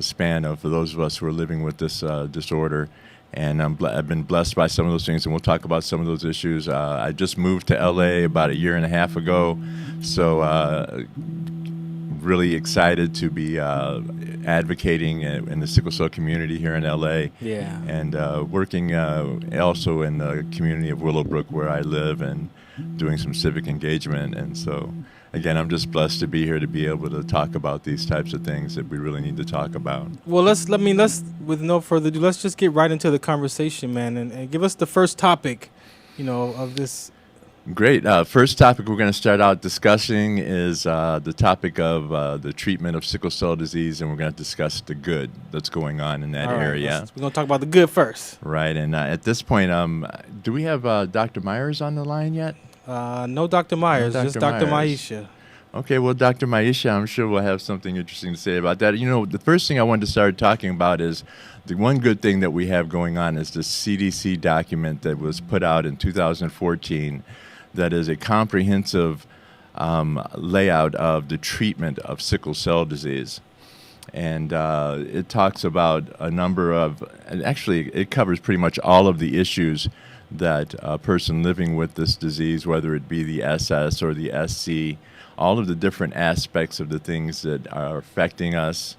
span of those of us who are living with this disorder. And I've been blessed by some of those things, and we'll talk about some of those issues. I just moved to LA about a year and a half ago, so really excited to be advocating in the sickle cell community here in LA. Yeah. And working also in the community of Willowbrook where I live, and doing some civic engagement. And so, again, I'm just blessed to be here to be able to talk about these types of things that we really need to talk about. Well, let's with no further ado, let's just get right into the conversation, man, and give us the first topic, of this. Great. First topic we're going to start out discussing is the topic of the treatment of sickle cell disease, and we're going to discuss the good that's going on in that area. We're going to talk about the good first. Right. And at this point, do we have Dr. Myers on the line yet? No Dr. Myers, No, just Dr. Maisha. Okay, well, Dr. Maisha, I'm sure we'll have something interesting to say about that. The first thing I wanted to start talking about is the one good thing that we have going on is the CDC document that was put out in 2014 that is a comprehensive layout of the treatment of sickle cell disease. And it talks about a number of, and actually it covers pretty much all of the issues that a person living with this disease, whether it be the SS or the SC, all of the different aspects of the things that are affecting us.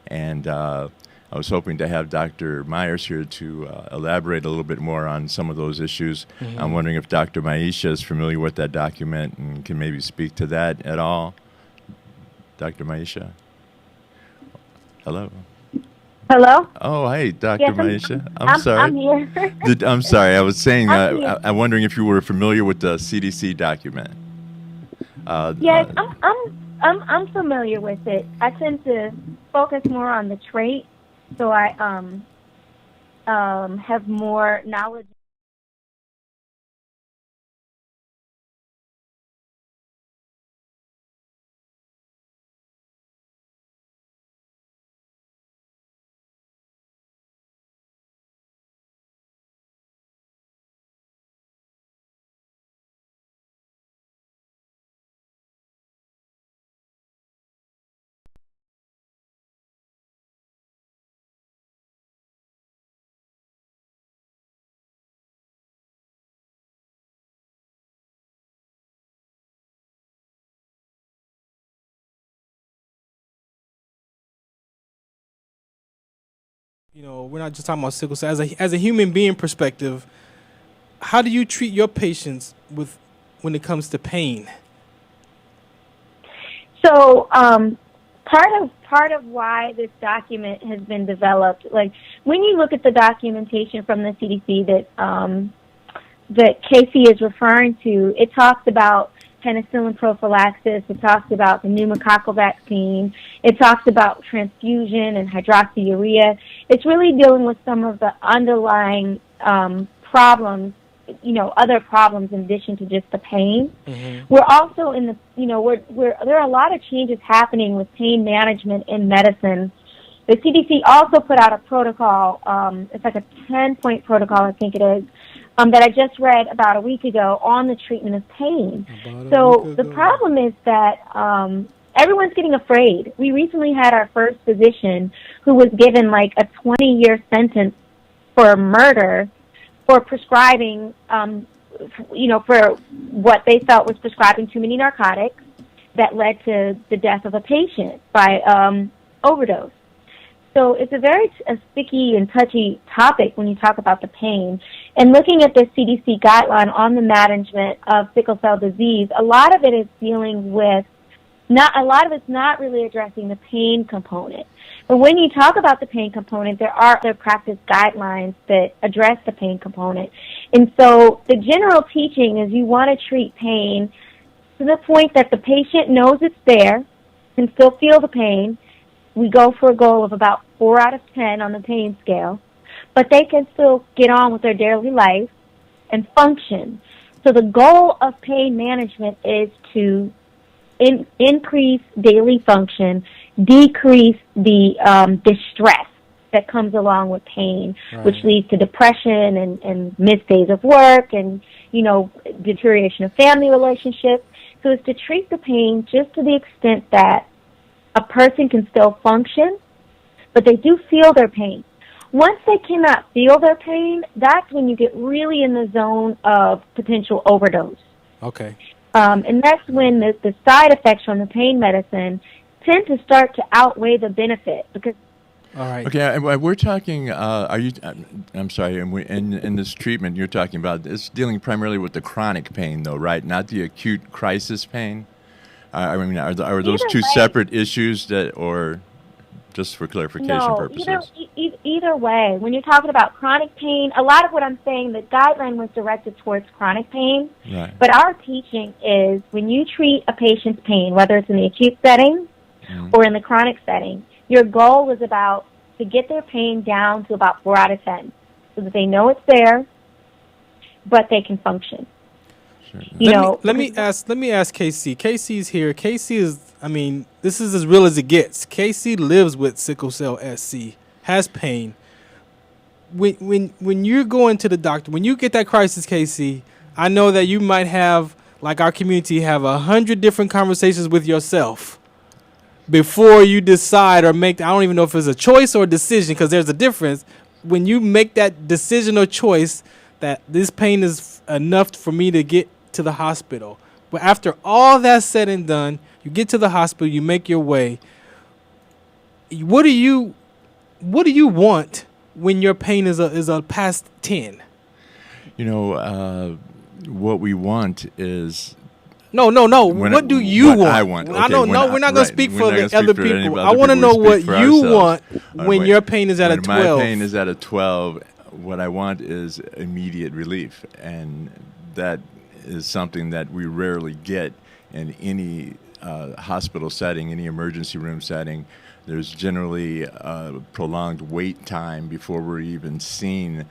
And I was hoping to have Dr. Myers here to elaborate a little bit more on some of those issues. Mm-hmm. I'm wondering if Dr. Maisha is familiar with that document and can maybe speak to that at all. Dr. Maisha? Hello? Hello? Oh, hey, Dr. Yes, Maisha. I'm sorry. I'm here. I'm sorry. I was saying, I'm wondering if you were familiar with the CDC document. Yes, I'm familiar with it. I tend to focus more on the trait, so I have more knowledge. We're not just talking about sickle cell. As a human being perspective, how do you treat your patients when it comes to pain? So part of why this document has been developed, like when you look at the documentation from the CDC that Casey is referring to, it talks about penicillin prophylaxis, it talks about the pneumococcal vaccine, it talks about transfusion and hydroxyurea. It's really dealing with some of the underlying problems, other problems in addition to just the pain. Mm-hmm. We're also in the, there are a lot of changes happening with pain management in medicine. The CDC also put out a protocol, it's like a 10-point protocol, I think it is, that I just read about a week ago on the treatment of pain. So the problem is that everyone's getting afraid. We recently had our first physician who was given like a 20-year sentence for murder for prescribing, for what they felt was prescribing too many narcotics that led to the death of a patient by overdose. So it's a very sticky and touchy topic when you talk about the pain. And looking at this CDC guideline on the management of sickle cell disease, a lot of it is dealing with, a lot of it's not really addressing the pain component. But when you talk about the pain component, there are other practice guidelines that address the pain component. And so the general teaching is you want to treat pain to the point that the patient knows it's there, can still feel the pain. We go for a goal of about 4 out of 10 on the pain scale, but they can still get on with their daily life and function. So the goal of pain management is to increase daily function, decrease the distress that comes along with pain, right, which leads to depression and missed days of work and, deterioration of family relationships. So it's to treat the pain just to the extent that a person can still function, but they do feel their pain. Once they cannot feel their pain, that's when you get really in the zone of potential overdose. Okay. And that's when the side effects from the pain medicine tend to start to outweigh the benefit. Because all right. Okay, we're talking. I'm sorry. In this treatment, you're talking about it's dealing primarily with the chronic pain, though, right? Not the acute crisis pain. Are those two separate issues that, or just for clarification purposes? Either way. When you're talking about chronic pain, a lot of what I'm saying, the guideline was directed towards chronic pain. Right. But our teaching is when you treat a patient's pain, whether it's in the acute setting or in the chronic setting, your goal is about to get their pain down to about 4 out of 10 so that they know it's there, but they can function. Sure. Let me ask KC. KC's here. KC is, this is as real as it gets. KC lives with sickle cell SC, has pain. When you're going to the doctor, when you get that crisis, KC, I know that you might have, like our community, have 100 different conversations with yourself before you decide or make, I don't even know if it's a choice or a decision, because there's a difference. When you make that decision or choice that this pain is enough for me to get to the hospital. But after all that's said and done, you get to the hospital, you make your way. What do you want when your pain is a past 10? What we want is No. What do you want? I want. Okay, we're not going to speak for the other people. I want to know what you want when your pain is at a 12. My pain is at a 12. What I want is immediate relief, and that is something that we rarely get in any hospital setting, any emergency room setting. There's generally a prolonged wait time before we're even seen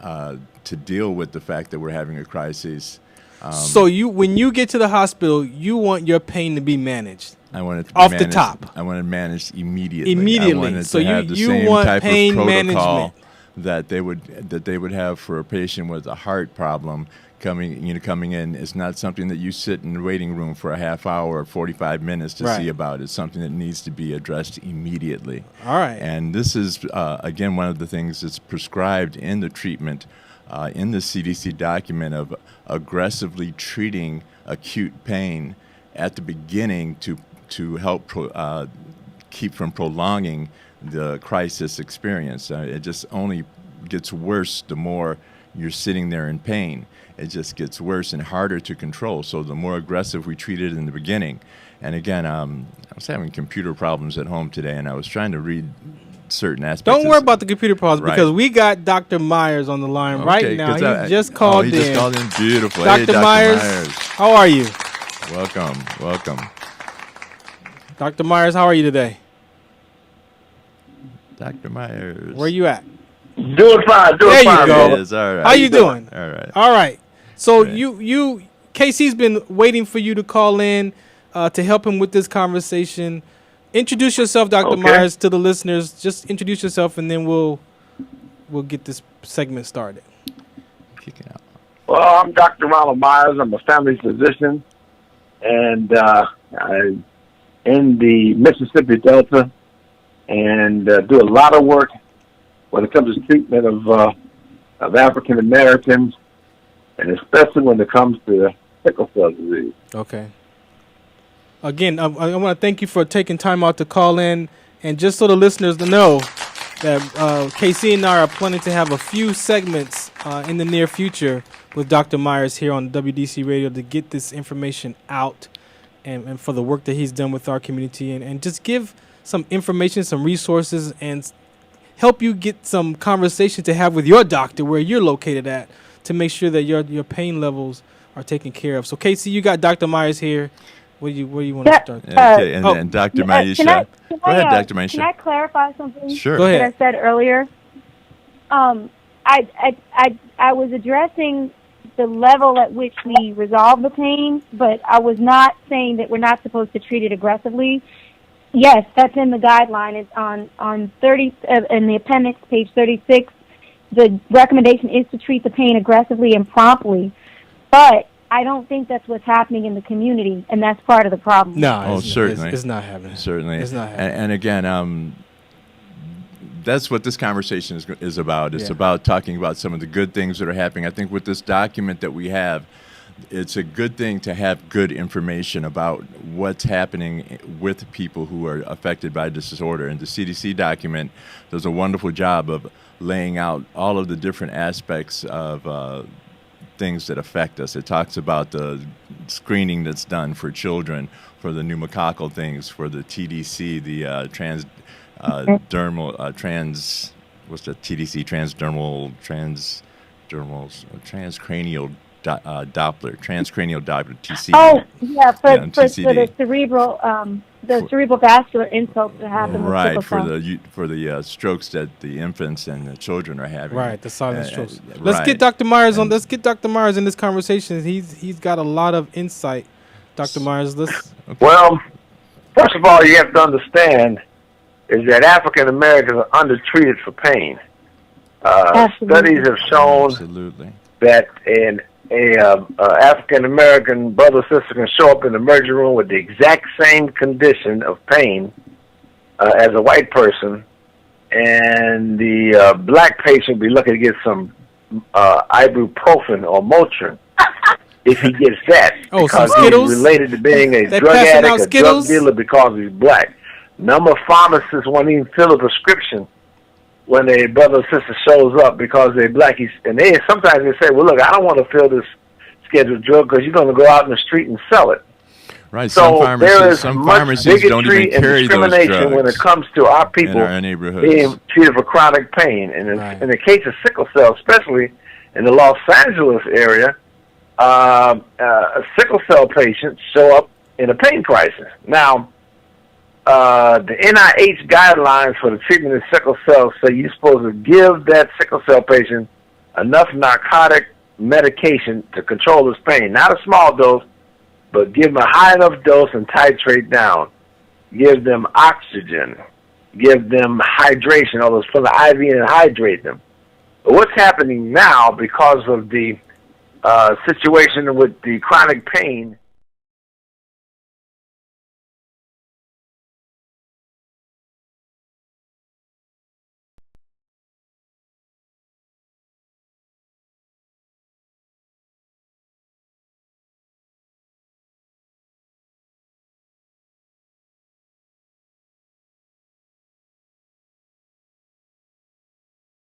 to deal with the fact that we're having a crisis. So when you get to the hospital, you want your pain to be managed. I want it to be off managed, the top. I want it managed immediately. Immediately. I want it so to have the you same want type pain of protocol management that they would have for a patient with a heart problem coming in. It's not something that you sit in the waiting room for a half hour or 45 minutes to see about. It's something that needs to be addressed immediately. All right. And this is again one of the things that's prescribed in the treatment in the CDC document of aggressively treating acute pain at the beginning to help keep from prolonging the crisis experience. It just only gets worse the more you're sitting there in pain. It just gets worse and harder to control. So the more aggressive we treat it in the beginning. And again, I was having computer problems at home today, and I was trying to read certain aspects. Don't worry about the computer problems because we got Dr. Myers on the line right now. He just called in. He just called in. Beautiful. Dr. Hey, Dr. Myers, how are you? Welcome. Dr. Myers, how are you today? Dr. Myers. Where you at? Doing fine. There you go. Yes, all right. How you doing? All right. So you Casey's been waiting for you to call in to help him with this conversation. Introduce yourself, Dr. Myers, to the listeners. Just introduce yourself, and then we'll get this segment started. Kick it out. Well, I'm Dr. Ronald Myers. I'm a family physician, and I'm in the Mississippi Delta, and do a lot of work when it comes to treatment of African Americans, and especially when it comes to sickle cell disease. Okay. Again, I want to thank you for taking time out to call in, and just so the listeners know that Casey and I are planning to have a few segments in the near future with Dr. Myers here on WDC Radio to get this information out and for the work that he's done with our community and just give some information, some resources, and help you get some conversation to have with your doctor where you're located at to make sure that your pain levels are taken care of. So, Casey, you got Dr. Myers here. Where do you want to start? Okay, and Dr. Maisha. Go ahead, Dr. Maisha. Can I clarify something Sure. Go ahead. that I said earlier? I was addressing the level at which we resolve the pain, but I was not saying that we're not supposed to treat it aggressively. Yes, that's in the guideline. It's on 30 in the appendix, page 36. The recommendation is to treat the pain aggressively and promptly, but I don't think that's what's happening in the community, and that's part of the problem. No, certainly. It's not happening. Certainly. It's not happening. And again, that's what this conversation is about. It's about talking about some of the good things that are happening. I think with this document that we have, it's a good thing to have good information about what's happening with people who are affected by this disorder. And the CDC document does a wonderful job of laying out all of the different aspects of things that affect us. It talks about the screening that's done for children, for the pneumococcal things, for the TDC, the transcranial Doppler, TC. Oh, yeah, for TCD. the cerebral vascular insults that happen with Right, sickle for cell. the strokes that the infants and the children are having. Right, the silent strokes. Right. Let's get Dr. Myers on. Let's get Dr. Myers in this conversation. He's got a lot of insight. Dr. Myers, let's. Well, first of all, you have to understand is that African Americans are undertreated for pain. Studies have shown that a African American brother or sister can show up in the emergency room with the exact same condition of pain as a white person, and the black patient be lucky to get some ibuprofen or Motrin if he gets that, because he's related to being a drug addict, a drug dealer, because he's black. Number of pharmacists won't even fill a prescription when a brother or sister shows up because they're black. And sometimes they say, well, look, I don't want to fill this scheduled drug because you're going to go out in the street and sell it. Right. So Some pharmacies don't even carry those drugs when it comes to our people in our neighborhoods being treated for chronic pain. And in the case of sickle cell, especially in the Los Angeles area, sickle cell patients show up in a pain crisis. Now, the NIH guidelines for the treatment of sickle cell say you're supposed to give that sickle cell patient enough narcotic medication to control his pain. Not a small dose, but give them a high enough dose and titrate down. Give them oxygen. Give them hydration, all those from the IV, and hydrate them. But what's happening now, because of the situation with the chronic pain,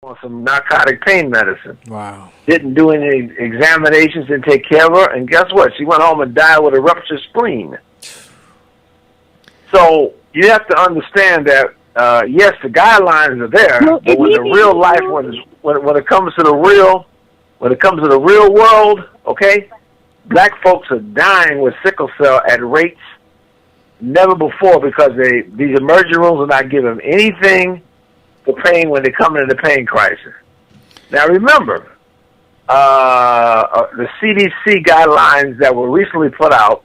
on some narcotic pain medicine. Wow. Didn't do any examinations, didn't take care of her, and guess what? She went home and died with a ruptured spleen. So you have to understand that, yes, the guidelines are there, but when the real life, when it comes to the real world, okay, black folks are dying with sickle cell at rates never before because these emergency rooms are not giving them anything for pain when they come into the pain crisis. Now remember, the CDC guidelines that were recently put out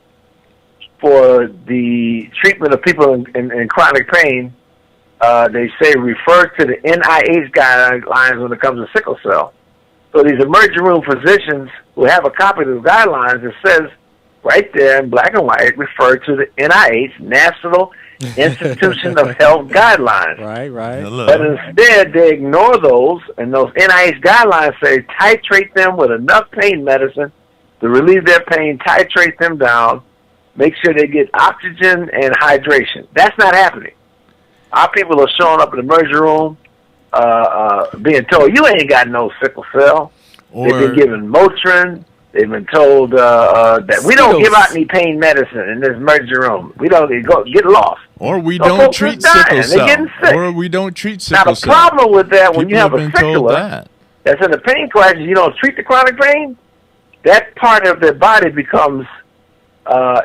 for the treatment of people in chronic pain, they say refer to the NIH guidelines when it comes to sickle cell. So these emergency room physicians who have a copy of the guidelines, it says right there in black and white, refer to the NIH, National Institution of Health guidelines. Right. Hello. But instead, they ignore those, and those NIH guidelines say titrate them with enough pain medicine to relieve their pain, titrate them down, make sure they get oxygen and hydration. That's not happening. Our people are showing up in the emergency room being told, you ain't got no sickle cell. They've been given Motrin. They've been told that we don't give out any pain medicine in this emergency room. We don't get lost. Or we Those don't folks treat is dying. sickle They're cell. getting sick. Or we don't treat Now, sickle the cell. problem with that, when People you have have a been told sickler that's in a pain crisis, you don't treat the chronic pain, that part of their body becomes,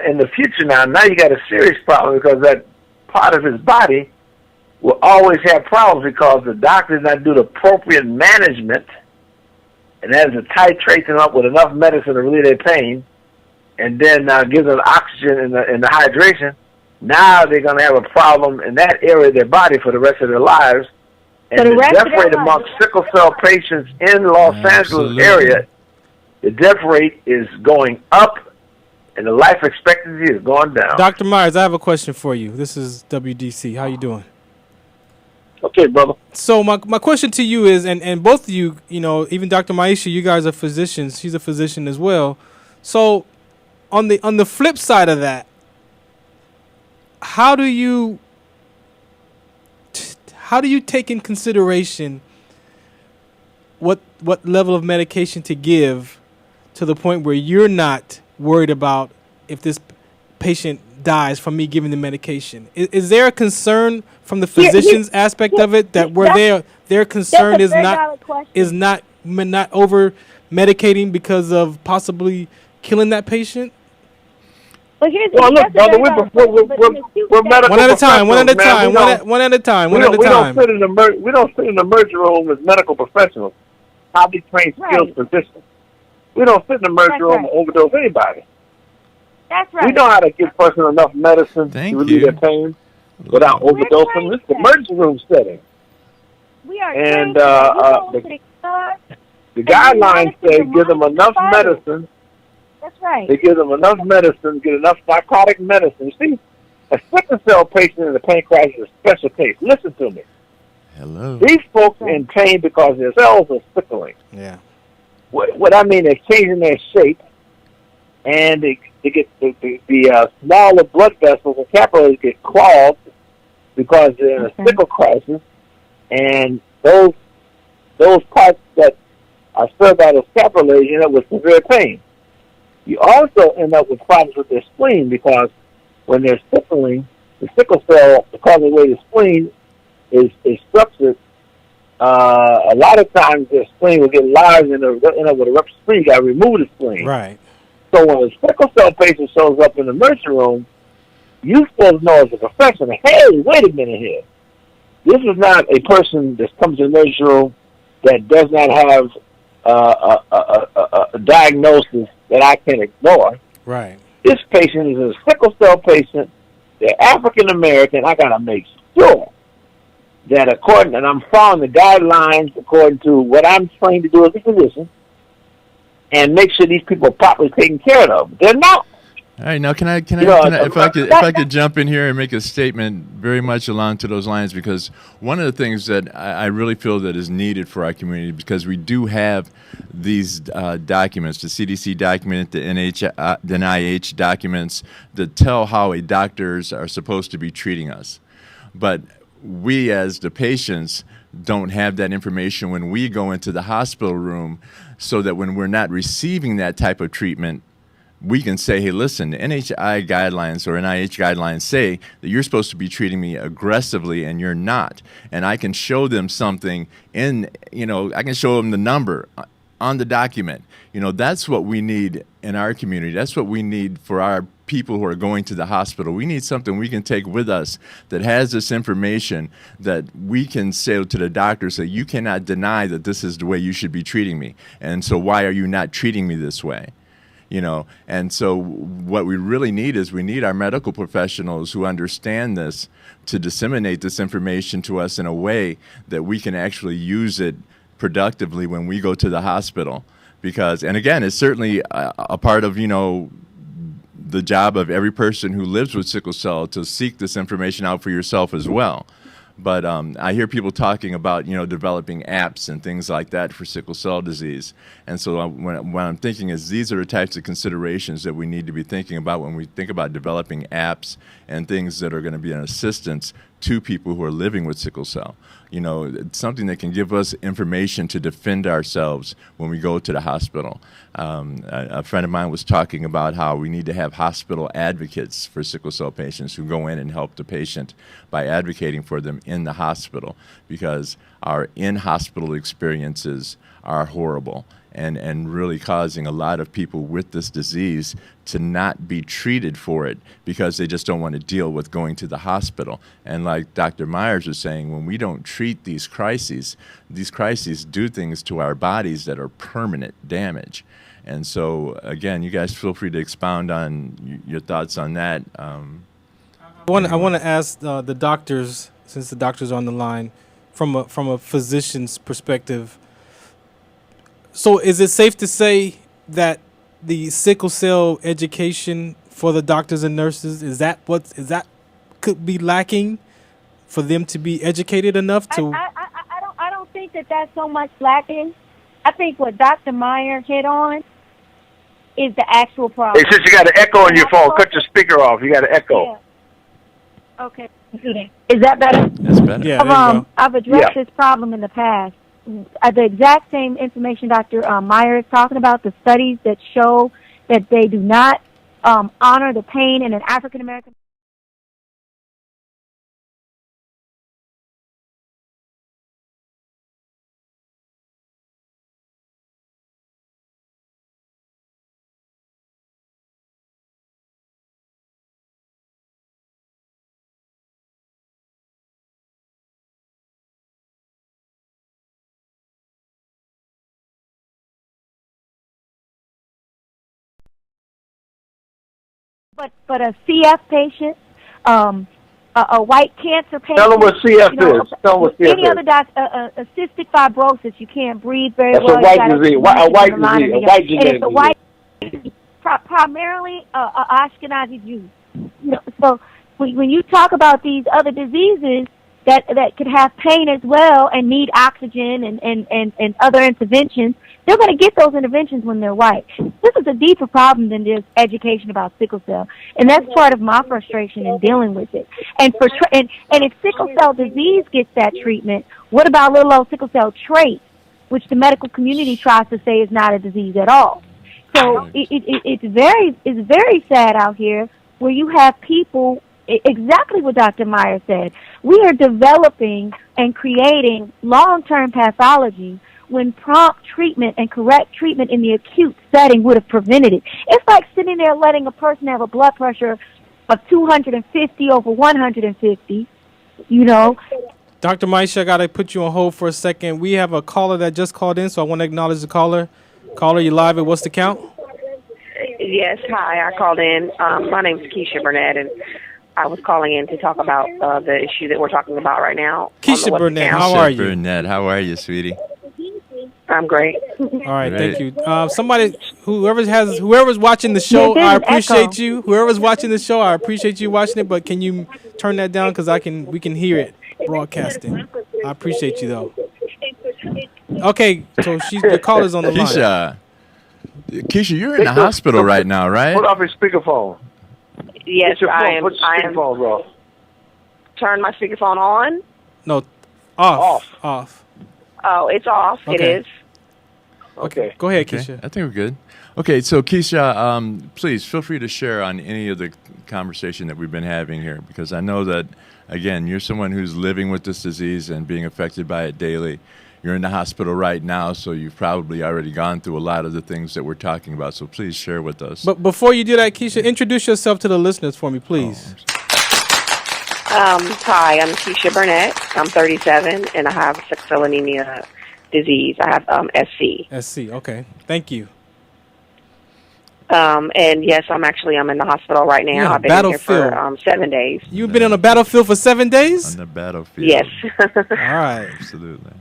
in the future now you got a serious problem because that part of his body will always have problems because the doctor does not do the appropriate management and has to titrate them up with enough medicine to relieve their pain, and then gives them oxygen and the hydration. Now they're going to have a problem in that area of their body for the rest of their lives. And the death rate amongst sickle cell patients in Los Angeles area, the death rate is going up, and the life expectancy is going down. Dr. Myers, I have a question for you. This is WDC. How you doing? Okay, brother. So my question to you is, and both of you, even Dr. Maisha, you guys are physicians. She's a physician as well. So on the flip side of that, how do you take in consideration what level of medication to give to the point where you're not worried about if this patient dies from me giving the medication? Is there a concern from the physician's aspect of it that where their concern is not over medicating because of possibly killing that patient? Well, here's look, brother, we're medical One at a time. professionals, man. One at a time. We don't sit in the emergency room as medical professionals, highly trained, skilled physicians. We don't sit in the emergency room and overdose anybody. That's right. We know how to give a person enough medicine to relieve their pain without overdosing. This is the emergency room setting. We are and the guidelines say give them enough medicine. That's right. They give them enough medicine, get enough narcotic medicine. See, a sickle cell patient in the pain crisis is a special case. Listen to me. Hello. These folks are in pain because their cells are sickling. Yeah. What I mean, they're changing their shape, and they get the smaller blood vessels and capillaries get clogged because they're in a sickle crisis, and those parts that are served by those capillaries end up with severe pain. You also end up with problems with their spleen because when they're sickling, the sickle cell, because of the way the spleen is structured, a lot of times their spleen will get large and end up with a ruptured spleen. You got to remove the spleen. Right. So when a sickle cell patient shows up in the emergency room, you're supposed to know as a professional, hey, wait a minute here. This is not a person that comes to the emergency room that does not have a diagnosis that I can ignore. Right. This patient is a sickle cell patient. They're African American. I got to make sure that and I'm following the guidelines according to what I'm trained to do as a physician, and make sure these people are properly taken care of. They're not. All right, now if I could jump in here and make a statement very much along to those lines, because one of the things that I really feel that is needed for our community, because we do have these documents, the CDC document, the NIH documents that tell how doctors are supposed to be treating us, but we as the patients don't have that information when we go into the hospital room, so that when we're not receiving that type of treatment, we can say, hey, listen, the NHI guidelines or NIH guidelines say that you're supposed to be treating me aggressively and you're not. And I can show them something I can show them the number on the document. That's what we need in our community. That's what we need for our people who are going to the hospital. We need something we can take with us that has this information that we can say to the doctor, say, you cannot deny that this is the way you should be treating me. And so why are you not treating me this way? And so what we really need is we need our medical professionals who understand this to disseminate this information to us in a way that we can actually use it productively when we go to the hospital. Because, and again, it's certainly a part of, the job of every person who lives with sickle cell to seek this information out for yourself as well. But I hear people talking about, developing apps and things like that for sickle cell disease. And so what I'm thinking is these are the types of considerations that we need to be thinking about when we think about developing apps and things that are going to be an assistance to people who are living with sickle cell. You know, it's something that can give us information to defend ourselves when we go to the hospital. A friend of mine was talking about how we need to have hospital advocates for sickle cell patients who go in and help the patient by advocating for them in the hospital, because our in-hospital experiences are horrible and really causing a lot of people with this disease to not be treated for it because they just don't want to deal with going to the hospital. And like Dr. Myers was saying, when we don't treat these crises do things to our bodies that are permanent damage. And so, again, you guys feel free to expound on your thoughts on that. I want to ask the doctors, since the doctors are on the line, from a physician's perspective. So is it safe to say that the sickle cell education for the doctors and nurses, is that could be lacking for them to be educated enough to? I don't think that that's so much lacking. I think what Dr. Meyer hit on is the actual problem. Hey, sis, you got an echo on your phone. Cut your speaker off. You got an echo. Yeah. Okay. Is that better? That's better. Yeah, I've addressed this problem in the past. The exact same information Dr. Meyer is talking about, the studies that show that they do not honor the pain in an African American. But a CF patient, a white cancer patient. Tell them what CF is. Tell them what CF any is. other a cystic fibrosis, you can't breathe very That's well. a white disease. A white disease. A white genetic and it's a white, primarily Ashkenazi Jews. You know, so when you talk about these other diseases that could have pain as well and need oxygen and other interventions, they're going to get those interventions when they're white. This is a deeper problem than just education about sickle cell, and that's part of my frustration in dealing with it. And if sickle cell disease gets that treatment, what about little old sickle cell trait, which the medical community tries to say is not a disease at all? So it's very sad out here where you have people. Exactly what Dr. Meyer said. We are developing and creating long-term pathology when prompt treatment and correct treatment in the acute setting would have prevented it. It's like sitting there letting a person have a blood pressure of 250 over 150, you know. Dr. Meisha, I got to put you on hold for a second. We have a caller that just called in, so I want to acknowledge the caller. Caller, you live at What's the Count? Yes, hi. I called in. My name's Keisha Burnett, and I was calling in to talk about the issue that we're talking about right now. Keisha Burnett, how are you? Burnett, how are you, sweetie? I'm great. All right, thank you. Somebody, whoever's watching the show, I appreciate you. Whoever's watching the show, I appreciate you watching it. But can you turn that down because we can hear it broadcasting. I appreciate you though. Okay, so the caller's on the line. Keisha, you're in the hospital right now, right? Put off your speakerphone. Yes, I am. Put your speakerphone off. Turn my speakerphone on? No, off. Oh, it's off. Okay. It is. Okay. Go ahead, Keisha. I think we're good. Okay, so Keisha, please feel free to share on any of the conversation that we've been having here, because I know that, again, you're someone who's living with this disease and being affected by it daily. You're in the hospital right now, so you've probably already gone through a lot of the things that we're talking about, so please share with us. But before you do that, Keisha, introduce yourself to the listeners for me, please. Hi, I'm Keisha Burnett. I'm 37, and I have sickle cell anemia disease. I have SC. SC, okay. Thank you. And yes, I'm in the hospital right now. I've been in here for 7 days. You've been on the battlefield for 7 days? On the battlefield. Yes. All right. Absolutely.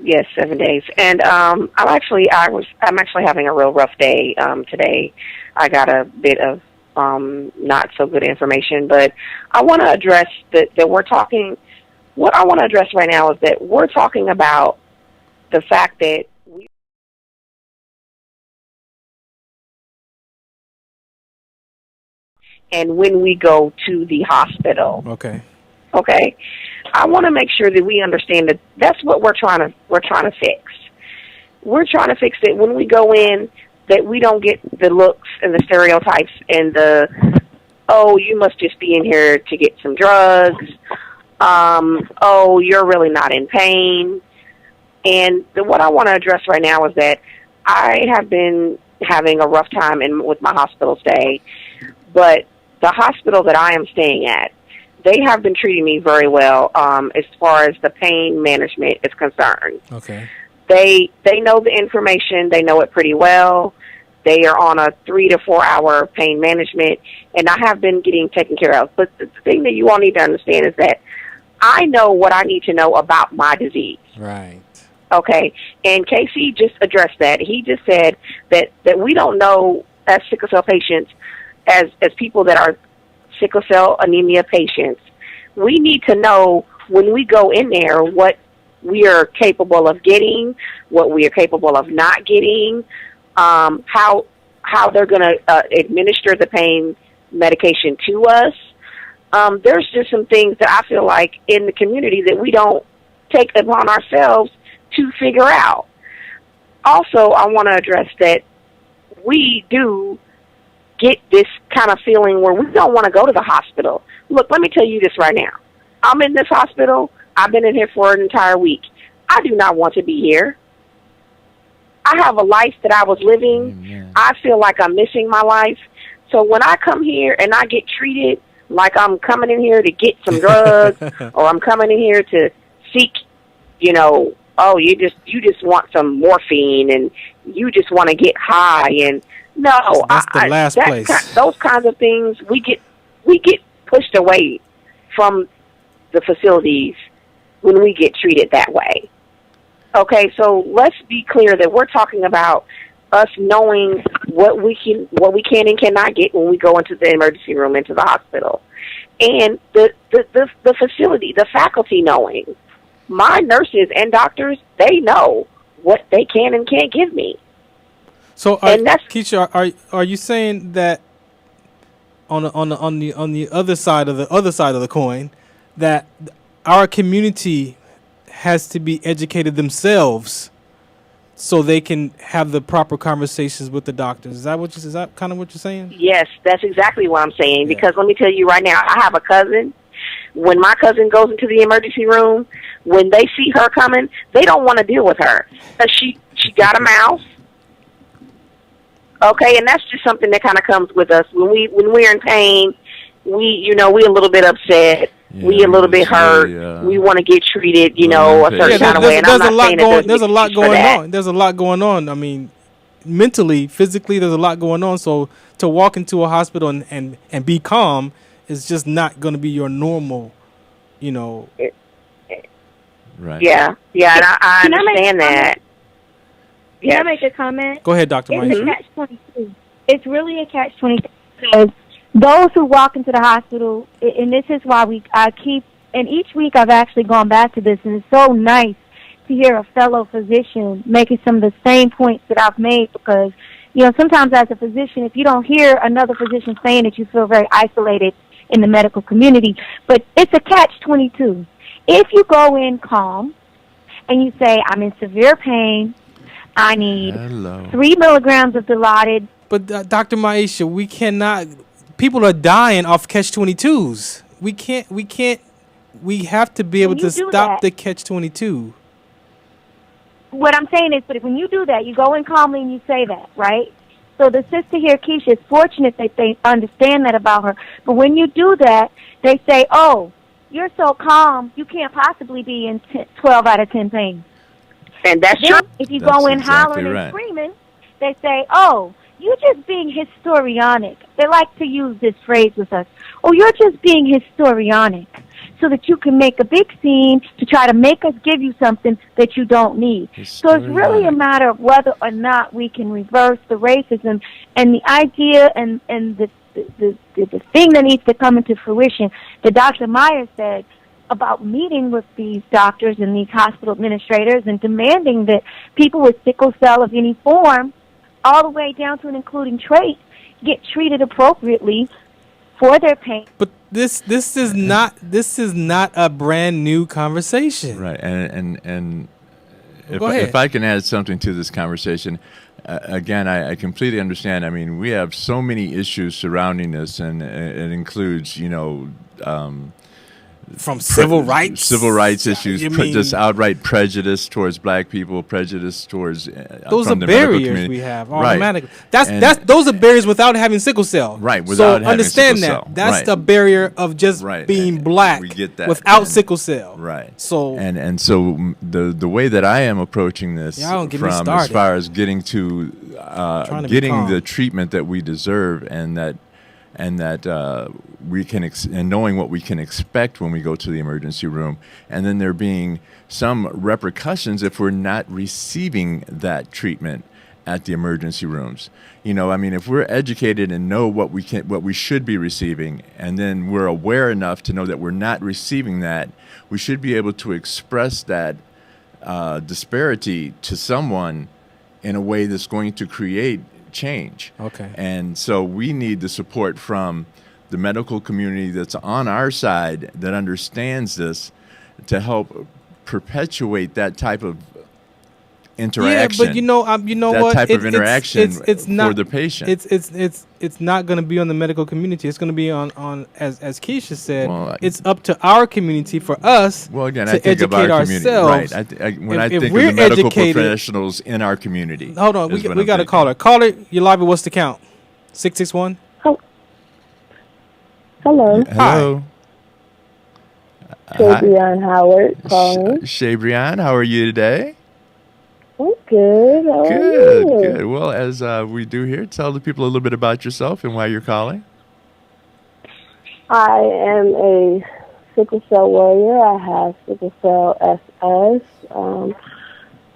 Yes, 7 days. And I'm actually having a real rough day today. I got a bit of not so good information, but I want to address that we're talking. What I want to address right now is that we're talking about the fact that and when we go to the hospital. Okay. Okay, I want to make sure that we understand that that's what we're trying to fix. We're trying to fix it when we go in, that we don't get the looks and the stereotypes and the, oh, you must just be in here to get some drugs. Oh, you're really not in pain. And what I want to address right now is that I have been having a rough time with my hospital stay, but the hospital that I am staying at, they have been treating me very well as far as the pain management is concerned. Okay. They know the information. They know it pretty well. They are on a 3 to 4 hour pain management, and I have been getting taken care of. But the thing that you all need to understand is that I know what I need to know about my disease. Right. Okay. And Casey just addressed that. He just said that we don't know as sickle cell patients, as people that are sickle cell anemia patients, we need to know when we go in there what we are capable of getting, what we are capable of not getting, how they're going to administer the pain medication to us. There's just some things that I feel like in the community that we don't take upon ourselves to figure out. Also, I want to address that we do get this kind of feeling where we don't want to go to the hospital. Look, let me tell you this right now. I'm in this hospital. I've been in here for an entire week. I do not want to be here. I have a life that I was living. Amen. I feel like I'm missing my life. So when I come here and I get treated like I'm coming in here to get some drugs or I'm coming in here to seek, oh, you just want some morphine and you just want to get high, and no, that's the last place. Those kinds of things, we get pushed away from the facilities when we get treated that way. Okay, so let's be clear that we're talking about us knowing what we can and cannot get when we go into the emergency room, into the hospital, and the facility, the faculty knowing. My nurses and doctors, they know what they can and can't give me. So, Keisha, are you saying that on the other side of the coin, that our community has to be educated themselves so they can have the proper conversations with the doctors? Is that kind of what you're saying? Yes, that's exactly what I'm saying. Yeah. Because let me tell you right now, I have a cousin. When my cousin goes into the emergency room, when they see her coming, they don't want to deal with her. She got a mouth. Okay, and that's just something that kind of comes with us when we're in pain. We a little bit upset. Yeah, we a little bit hurt. We want to get treated, a certain kind of way. And there's a lot going on. There's a lot going on. I mean, mentally, physically, there's a lot going on. So to walk into a hospital and be calm is just not going to be your normal, Right. Yeah, and I understand that. Can I make a comment? Go ahead, Dr. It's a catch-22. It's really a catch-22 because those who walk into the hospital, and this is why and each week I've actually gone back to this, and it's so nice to hear a fellow physician making some of the same points that I've made, because, sometimes as a physician, if you don't hear another physician saying it, you feel very isolated in the medical community. But it's a catch-22. If you go in calm and you say, I'm in severe pain, I need 3 milligrams of Dilaudid. But Dr. Maisha, we cannot. People are dying off catch-22s. We have to be able to stop the catch-22. What I'm saying is, but when you do that, you go in calmly and you say that, right? So the sister here, Keisha, is fortunate that they understand that about her. But when you do that, they say, oh, you're so calm, you can't possibly be in 12 out of 10 pain. And that's true. If you go in hollering and screaming, they say, oh, you're just being histrionic. They like to use this phrase with us. Oh, you're just being histrionic, so that you can make a big scene to try to make us give you something that you don't need. So it's really a matter of whether or not we can reverse the racism, and the idea and the thing that needs to come into fruition that Dr. Myers said about meeting with these doctors and these hospital administrators and demanding that people with sickle cell of any form, all the way down to and including traits, get treated appropriately for their pain. But this is not a brand new conversation. Right, and Go ahead. if I can add something to this conversation, again, I completely understand. I mean, we have so many issues surrounding this, and it includes, from civil rights issues, just outright prejudice towards black people, prejudice towards those from are the medical barriers community. we have Right. automatically. Those are barriers without having sickle cell. Right, without having understand sickle that. cell. That's Right. the barrier of just being black We get that. without sickle cell. Right. So and so the way that I am approaching this Y'all don't get me from as started. far as getting to Trying to be getting calm. the treatment that we deserve, and that we can and knowing what we can expect when we go to the emergency room, and then there being some repercussions if we're not receiving that treatment at the emergency rooms. I mean, if we're educated and know what we should be receiving, and then we're aware enough to know that we're not receiving that, we should be able to express that disparity to someone in a way that's going to create change. Okay. And so we need the support from the medical community that's on our side, that understands this, to help perpetuate that type of interaction. Yeah, but you know that what? type of interaction it's not, for the patient. It's not going to be on the medical community. It's going to be on as Keisha said. Well, it's up to our community for us. Well, again, to I think of educate our community, ourselves. right? When I If think of we're the medical educated- professionals in our community. Hold on, is what we I'm got a thinking. caller. Caller, you're live. What's the count? 661. Hello. Hello. Shabrian Howard calling. Shabrian, how are you today? I'm good. How are Good, you? good. Well, as we do here, tell the people a little bit about yourself and why you're calling. I am a sickle cell warrior. I have sickle cell SS.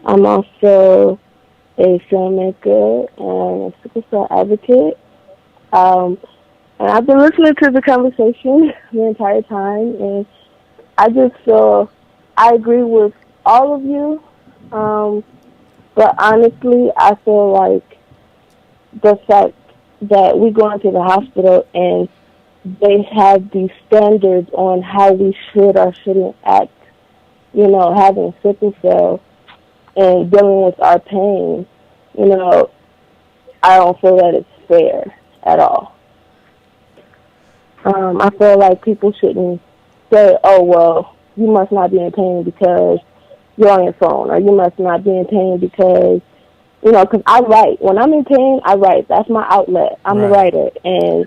I'm also a filmmaker and a sickle cell advocate. And I've been listening to the conversation the entire time, and I just feel I agree with all of you. But honestly, I feel like the fact that we go into the hospital and they have these standards on how we should or shouldn't act, having sickle cell and dealing with our pain, I don't feel that it's fair at all. I feel like people shouldn't say, oh, well, you must not be in pain because you're on your phone, or you must not be in pain because, because I write. When I'm in pain, I write. That's my outlet. I'm a writer, and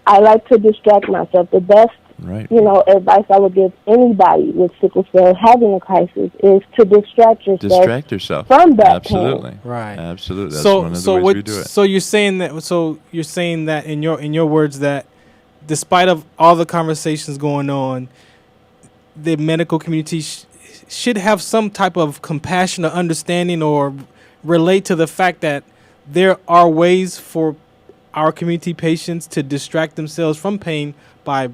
I like to distract myself. The best, advice I would give anybody with sickle cell having a crisis is to distract yourself from that Absolutely. pain. Right. Absolutely. That's one of the ways we do it. So you're saying that in your words that despite of all the conversations going on, the medical community should have some type of compassion or understanding, or relate to the fact that there are ways for our community patients to distract themselves from pain by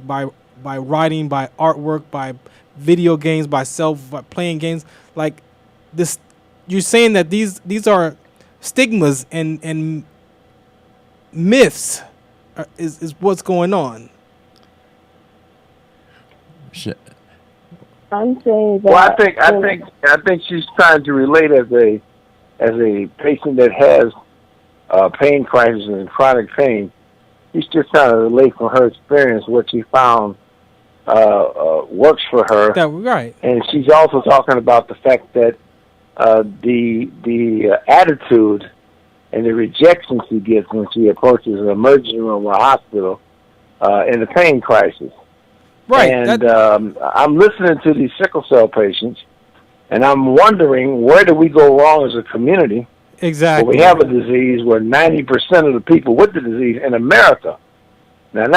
writing, by artwork, by video games, by playing games like this. You're saying that these are stigmas and myths is what's going on. I'm saying that. Well, I think she's trying to relate as a patient that has pain crisis and chronic pain. She's just trying to relate from her experience what she found works for her. Right. And she's also talking about the fact that the attitude and the rejection she gets when she approaches an emergency room or a hospital in the pain crisis. Right. And I'm listening to these sickle cell patients, and I'm wondering, where do we go wrong as a community? Exactly. Well, we have a disease where 90% of the people with the disease in America, now we're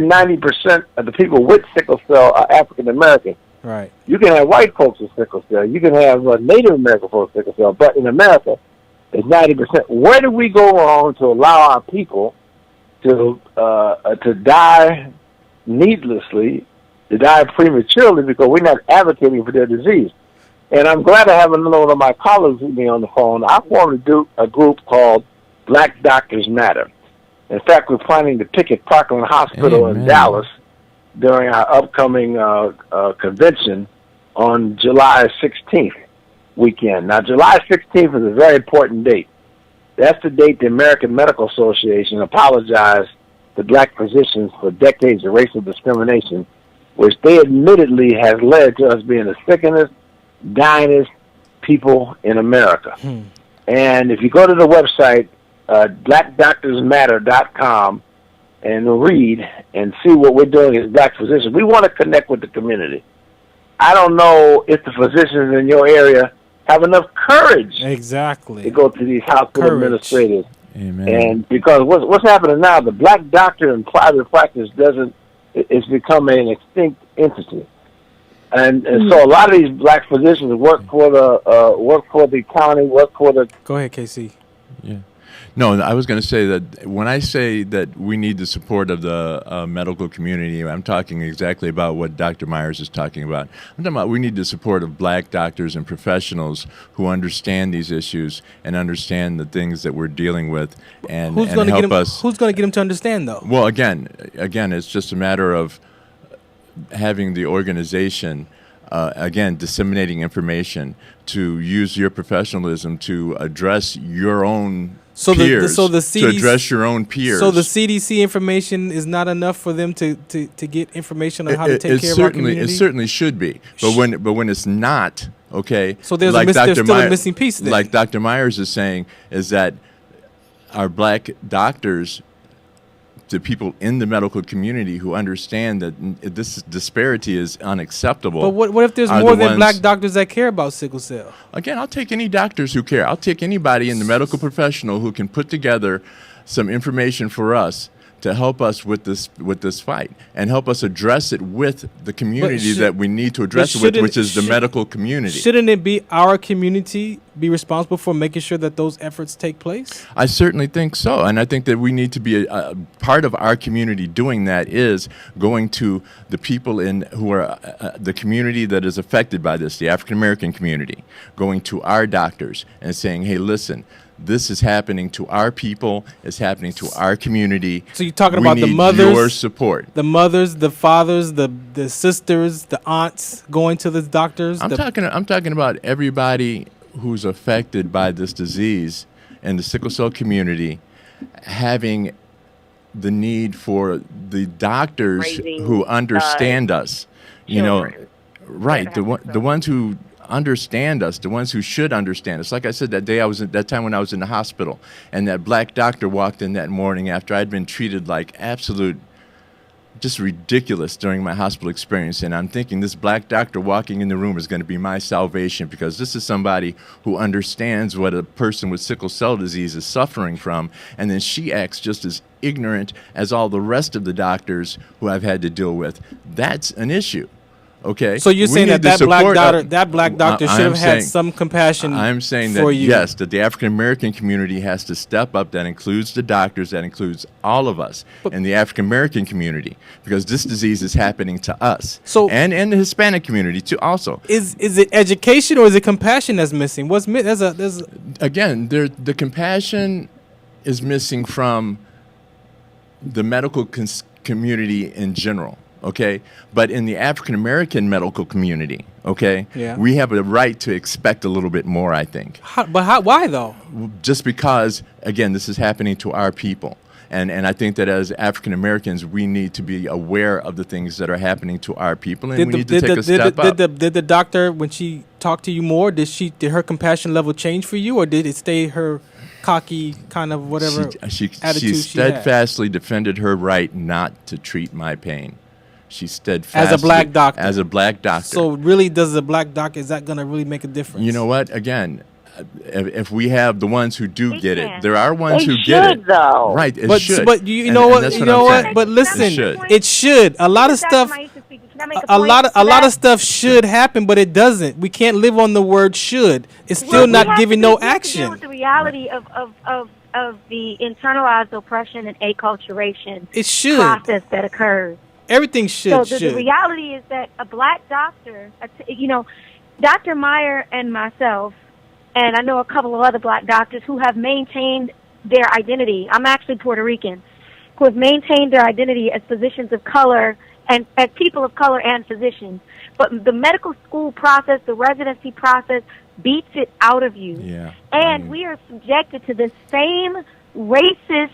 90% of the people with sickle cell are African American. Right. You can have white folks with sickle cell. You can have Native American folks with sickle cell. But in America, it's 90%. Where do we go wrong to allow our people to die needlessly, to die prematurely because we're not advocating for their disease? And I'm glad to have another one of my colleagues with me on the phone. I formed a group called Black Doctors Matter. In fact, we're planning to picket Parkland Hospital in Dallas during our upcoming convention on July 16th weekend. Now, July 16th is a very important date. That's the date the American Medical Association apologized to black physicians for decades of racial discrimination, which they admittedly has led to us being the sickest, dyingest people in America. And if you go to the website, blackdoctorsmatter.com, and read and see what we're doing as black physicians, we want to connect with the community. I don't know if the physicians in your area have enough courage to go to these hospital administrators. Amen. And because what's happening now, the black doctor in private practice it's becoming an extinct entity. And so a lot of these black physicians work for the county, work for the... Go ahead, KC. Yeah. No, I was going to say that when I say that we need the support of the medical community, I'm talking exactly about what Dr. Myers is talking about. I'm talking about we need the support of black doctors and professionals who understand these issues and understand the things that we're dealing with and help us. Who's going to get them to understand, though? Well, again, it's just a matter of having the organization, disseminating information to use your professionalism to address your own peers, to address your own peers. So the CDC information is not enough for them to get information on how to take care of our community? It certainly should be. But when it's not, okay. So there's still a missing piece there. Like Dr. Myers is saying, is that our black doctors, the people in the medical community who understand that this disparity is unacceptable. But what if there's more than black doctors that care about sickle cell? Again, I'll take any doctors who care. I'll take anybody in the medical professional who can put together some information for us to help us with this fight and help us address it with the community that we need to address it with, which is the medical community. Shouldn't it be our community be responsible for making sure that those efforts take place? I certainly think so, and I think that we need to be a part of our community doing that is going to the people who are the community that is affected by this, the African American community, going to our doctors and saying, hey, listen, this is happening to our people. It's happening to our community. So you're talking about the mothers, your support, the mothers, the fathers, the sisters, the aunts going to the doctors. I'm talking about everybody who's affected by this disease and the sickle cell community having the need for the doctors who understand us. Right? The ones who understand us, the ones who should understand us. Like I said, that time when I was in the hospital, and that black doctor walked in that morning after I'd been treated like absolute, just ridiculous during my hospital experience. And I'm thinking this black doctor walking in the room is going to be my salvation, because this is somebody who understands what a person with sickle cell disease is suffering from. And then she acts just as ignorant as all the rest of the doctors who I've had to deal with. That's an issue. Okay. So you're saying that black doctor should have had some compassion. I'm saying that yes, that the African American community has to step up. That includes the doctors. That includes all of us in the African American community, because this disease is happening to us. So and the Hispanic community too. Also, is it education or is it compassion that's missing? What's again, the compassion is missing from the medical community in general. Okay, but in the African American medical community, okay, we have a right to expect a little bit more, I think. Why though? Just because, again, this is happening to our people, and I think that as African Americans, we need to be aware of the things that are happening to our people, and we need to take a step up. Did the doctor, when she talked to you more, did her compassion level change for you, or did it stay her cocky kind of whatever attitude she steadfastly defended her right not to treat my pain. She steadfastly, as a black doctor. As a black doctor. So really, does a black doctor, is that going to really make a difference? You know what? Again, if we have the ones who do get it, there are ones who get it. Though. Right, it should. But you know what? But listen, it should. A lot of stuff. A lot of stuff should happen, but it doesn't. We can't live on the word should. It's still not giving no action. Deal with the reality of the internalized oppression and acculturation process that occurs. Everything should. So the reality is that a black doctor, Dr. Meyer and myself, and I know a couple of other black doctors who have maintained their identity. I'm actually Puerto Rican. who have maintained their identity as physicians of color and as people of color and physicians. But the medical school process, the residency process, beats it out of you. Yeah. And we are subjected to the same racist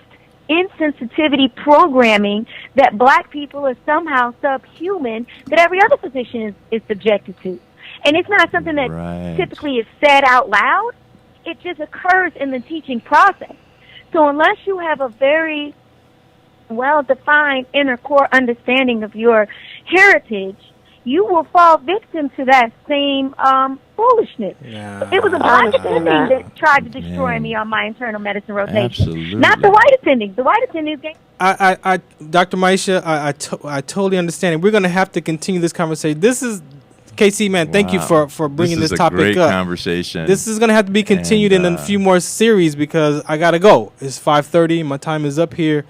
insensitivity programming that black people are somehow subhuman that every other physician is subjected to. And it's not something that typically is said out loud. It just occurs in the teaching process. So unless you have a very well-defined inner core understanding of your heritage, you will fall victim to that same foolishness. Yeah. It was a black attending that tried to destroy me on my internal medicine rotation. Absolutely. Not the white attending. The white attending is Dr. Maisha, I totally understand it. We're going to have to continue this conversation. This is KC, man. Thank you for bringing this topic up. This is a great conversation. This is going to have to be continued in a few more series because I got to go. It's 5:30. My time is up here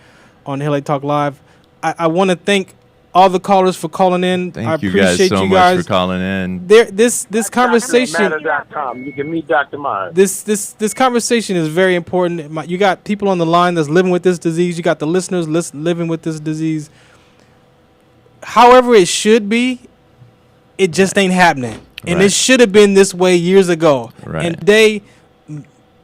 on LA Talk Live. I want to thank all the callers for calling in. I Thank you appreciate guys so much for calling in. This conversation. Matter.com. You can meet Dr. Myers. This conversation is very important. You got people on the line that's living with this disease. You got the listeners living with this disease. However it should be, it just ain't happening. And it should have been this way years ago. Right. And today,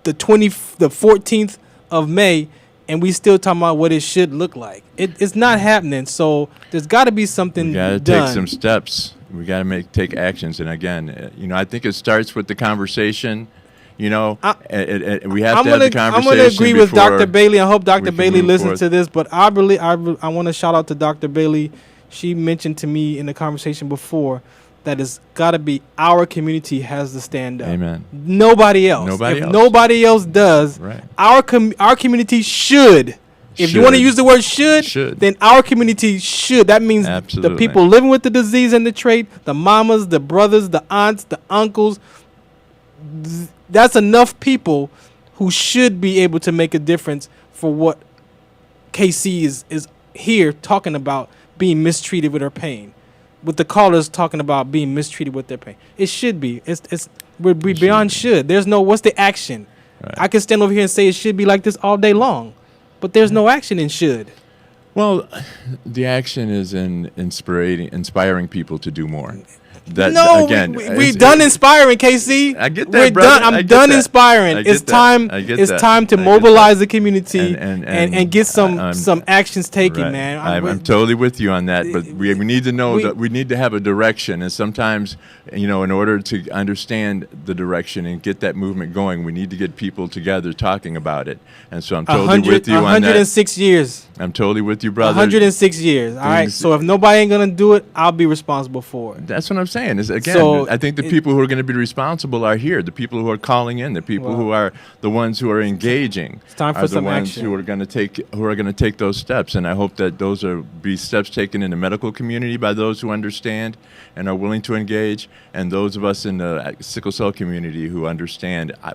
the 14th of May, and we still talking about what it should look like. It's not happening. So there's got to be something done. We got to take some steps. We got to take actions. And again, I think it starts with the conversation. We have to have the conversation. I'm going to agree with Dr. Bailey. I hope Dr. Bailey listens to this. But I want to shout out to Dr. Bailey. She mentioned to me in the conversation before that it's got to be our community has to stand up. Amen. Nobody else. Nobody else does, our community should. If you want to use the word should, then our community should. That means the people living with the disease and the trait, the mamas, the brothers, the aunts, the uncles. That's enough people who should be able to make a difference for what KC is here talking about being mistreated with her pain. With the callers talking about being mistreated with their pain. It should be. We're beyond should. There's no, what's the action? Right. I can stand over here and say it should be like this all day long, but there's no action in should. Well, the action is in inspiring people to do more. We're done inspiring, KC. I get that, we're brother. done. I'm done inspiring. It's time. It's time to mobilize the community and get some actions taken, man. I'm totally with you on that. But we need to know that we need to have a direction, and sometimes, in order to understand the direction and get that movement going, we need to get people together talking about it. And so I'm totally with you on that. 106 years. I'm totally with you, brother. 106 years. All right. So if nobody ain't gonna do it, I'll be responsible for it. That's what I'm saying. I think the people who are going to be responsible are here. The people who are calling in, the people who are the ones who are engaging, it's time for some action. Who are going to take those steps. And I hope that those be steps taken in the medical community by those who understand and are willing to engage, and those of us in the sickle cell community who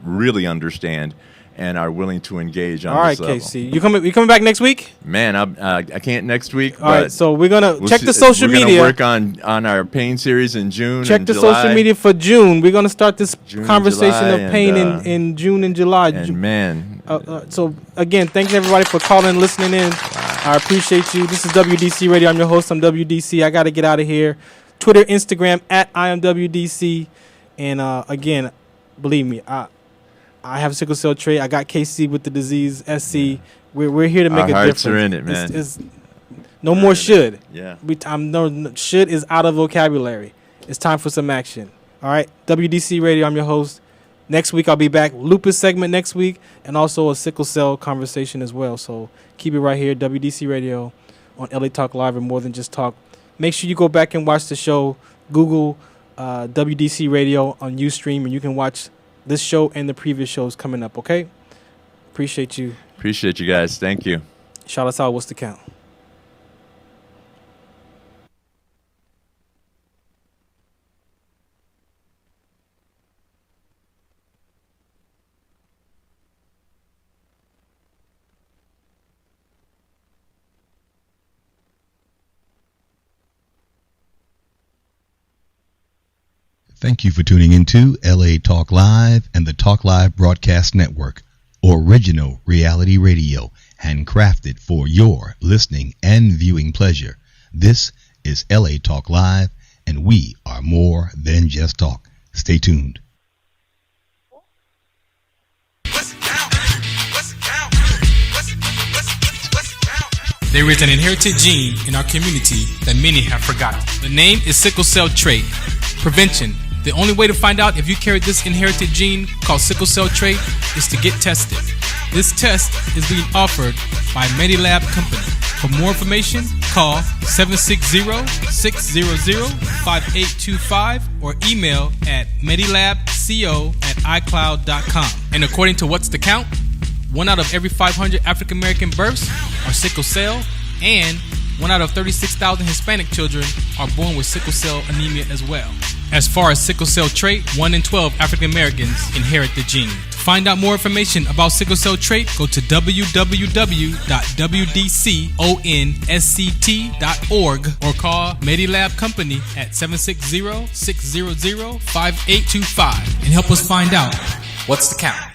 really understand, and are willing to engage on this level. All right, KC. You coming back next week? Man, I can't next week. All right, so we're going to check the social media. We're going to work on our pain series in June Check the July. social media for June. We're going to start this conversation of pain in June and July. Man. So, again, thanks, everybody, for calling and listening in. I appreciate you. This is WDC Radio. I'm your host. I'm WDC. I got to get out of here. Twitter, Instagram, @IamWDC. And, again, believe me, I have sickle cell trait. I got KC with the disease, SC. We're here to make a difference. Our hearts are in it, man. It's no more should. Yeah. Should is out of vocabulary. It's time for some action. All right. WDC Radio. I'm your host. Next week I'll be back. Lupus segment next week, and also a sickle cell conversation as well. So keep it right here. WDC Radio on LA Talk Live and More Than Just Talk. Make sure you go back and watch the show. Google WDC Radio on Ustream, and you can watch this show and the previous shows coming up, okay? Appreciate you. Appreciate you guys. Thank you. Shout us out. What's the count? Thank you for tuning into LA Talk Live and the Talk Live Broadcast Network, original reality radio, handcrafted for your listening and viewing pleasure. This is LA Talk Live, and we are more than just talk. Stay tuned. There is an inherited gene in our community that many have forgotten. The name is sickle cell trait. Prevention. The only way to find out if you carry this inherited gene called sickle cell trait is to get tested. This test is being offered by Medilab Company. For more information, call 760-600-5825 or email at medilabco@icloud.com. And according to What's the Count, 1 out of every 500 African American births are sickle cell, and 1 out of 36,000 Hispanic children are born with sickle cell anemia as well. As far as sickle cell trait, 1 in 12 African Americans inherit the gene. To find out more information about sickle cell trait, go to www.wdconsct.org or call Medilab Company at 760-600-5825 and help us find out what's the count.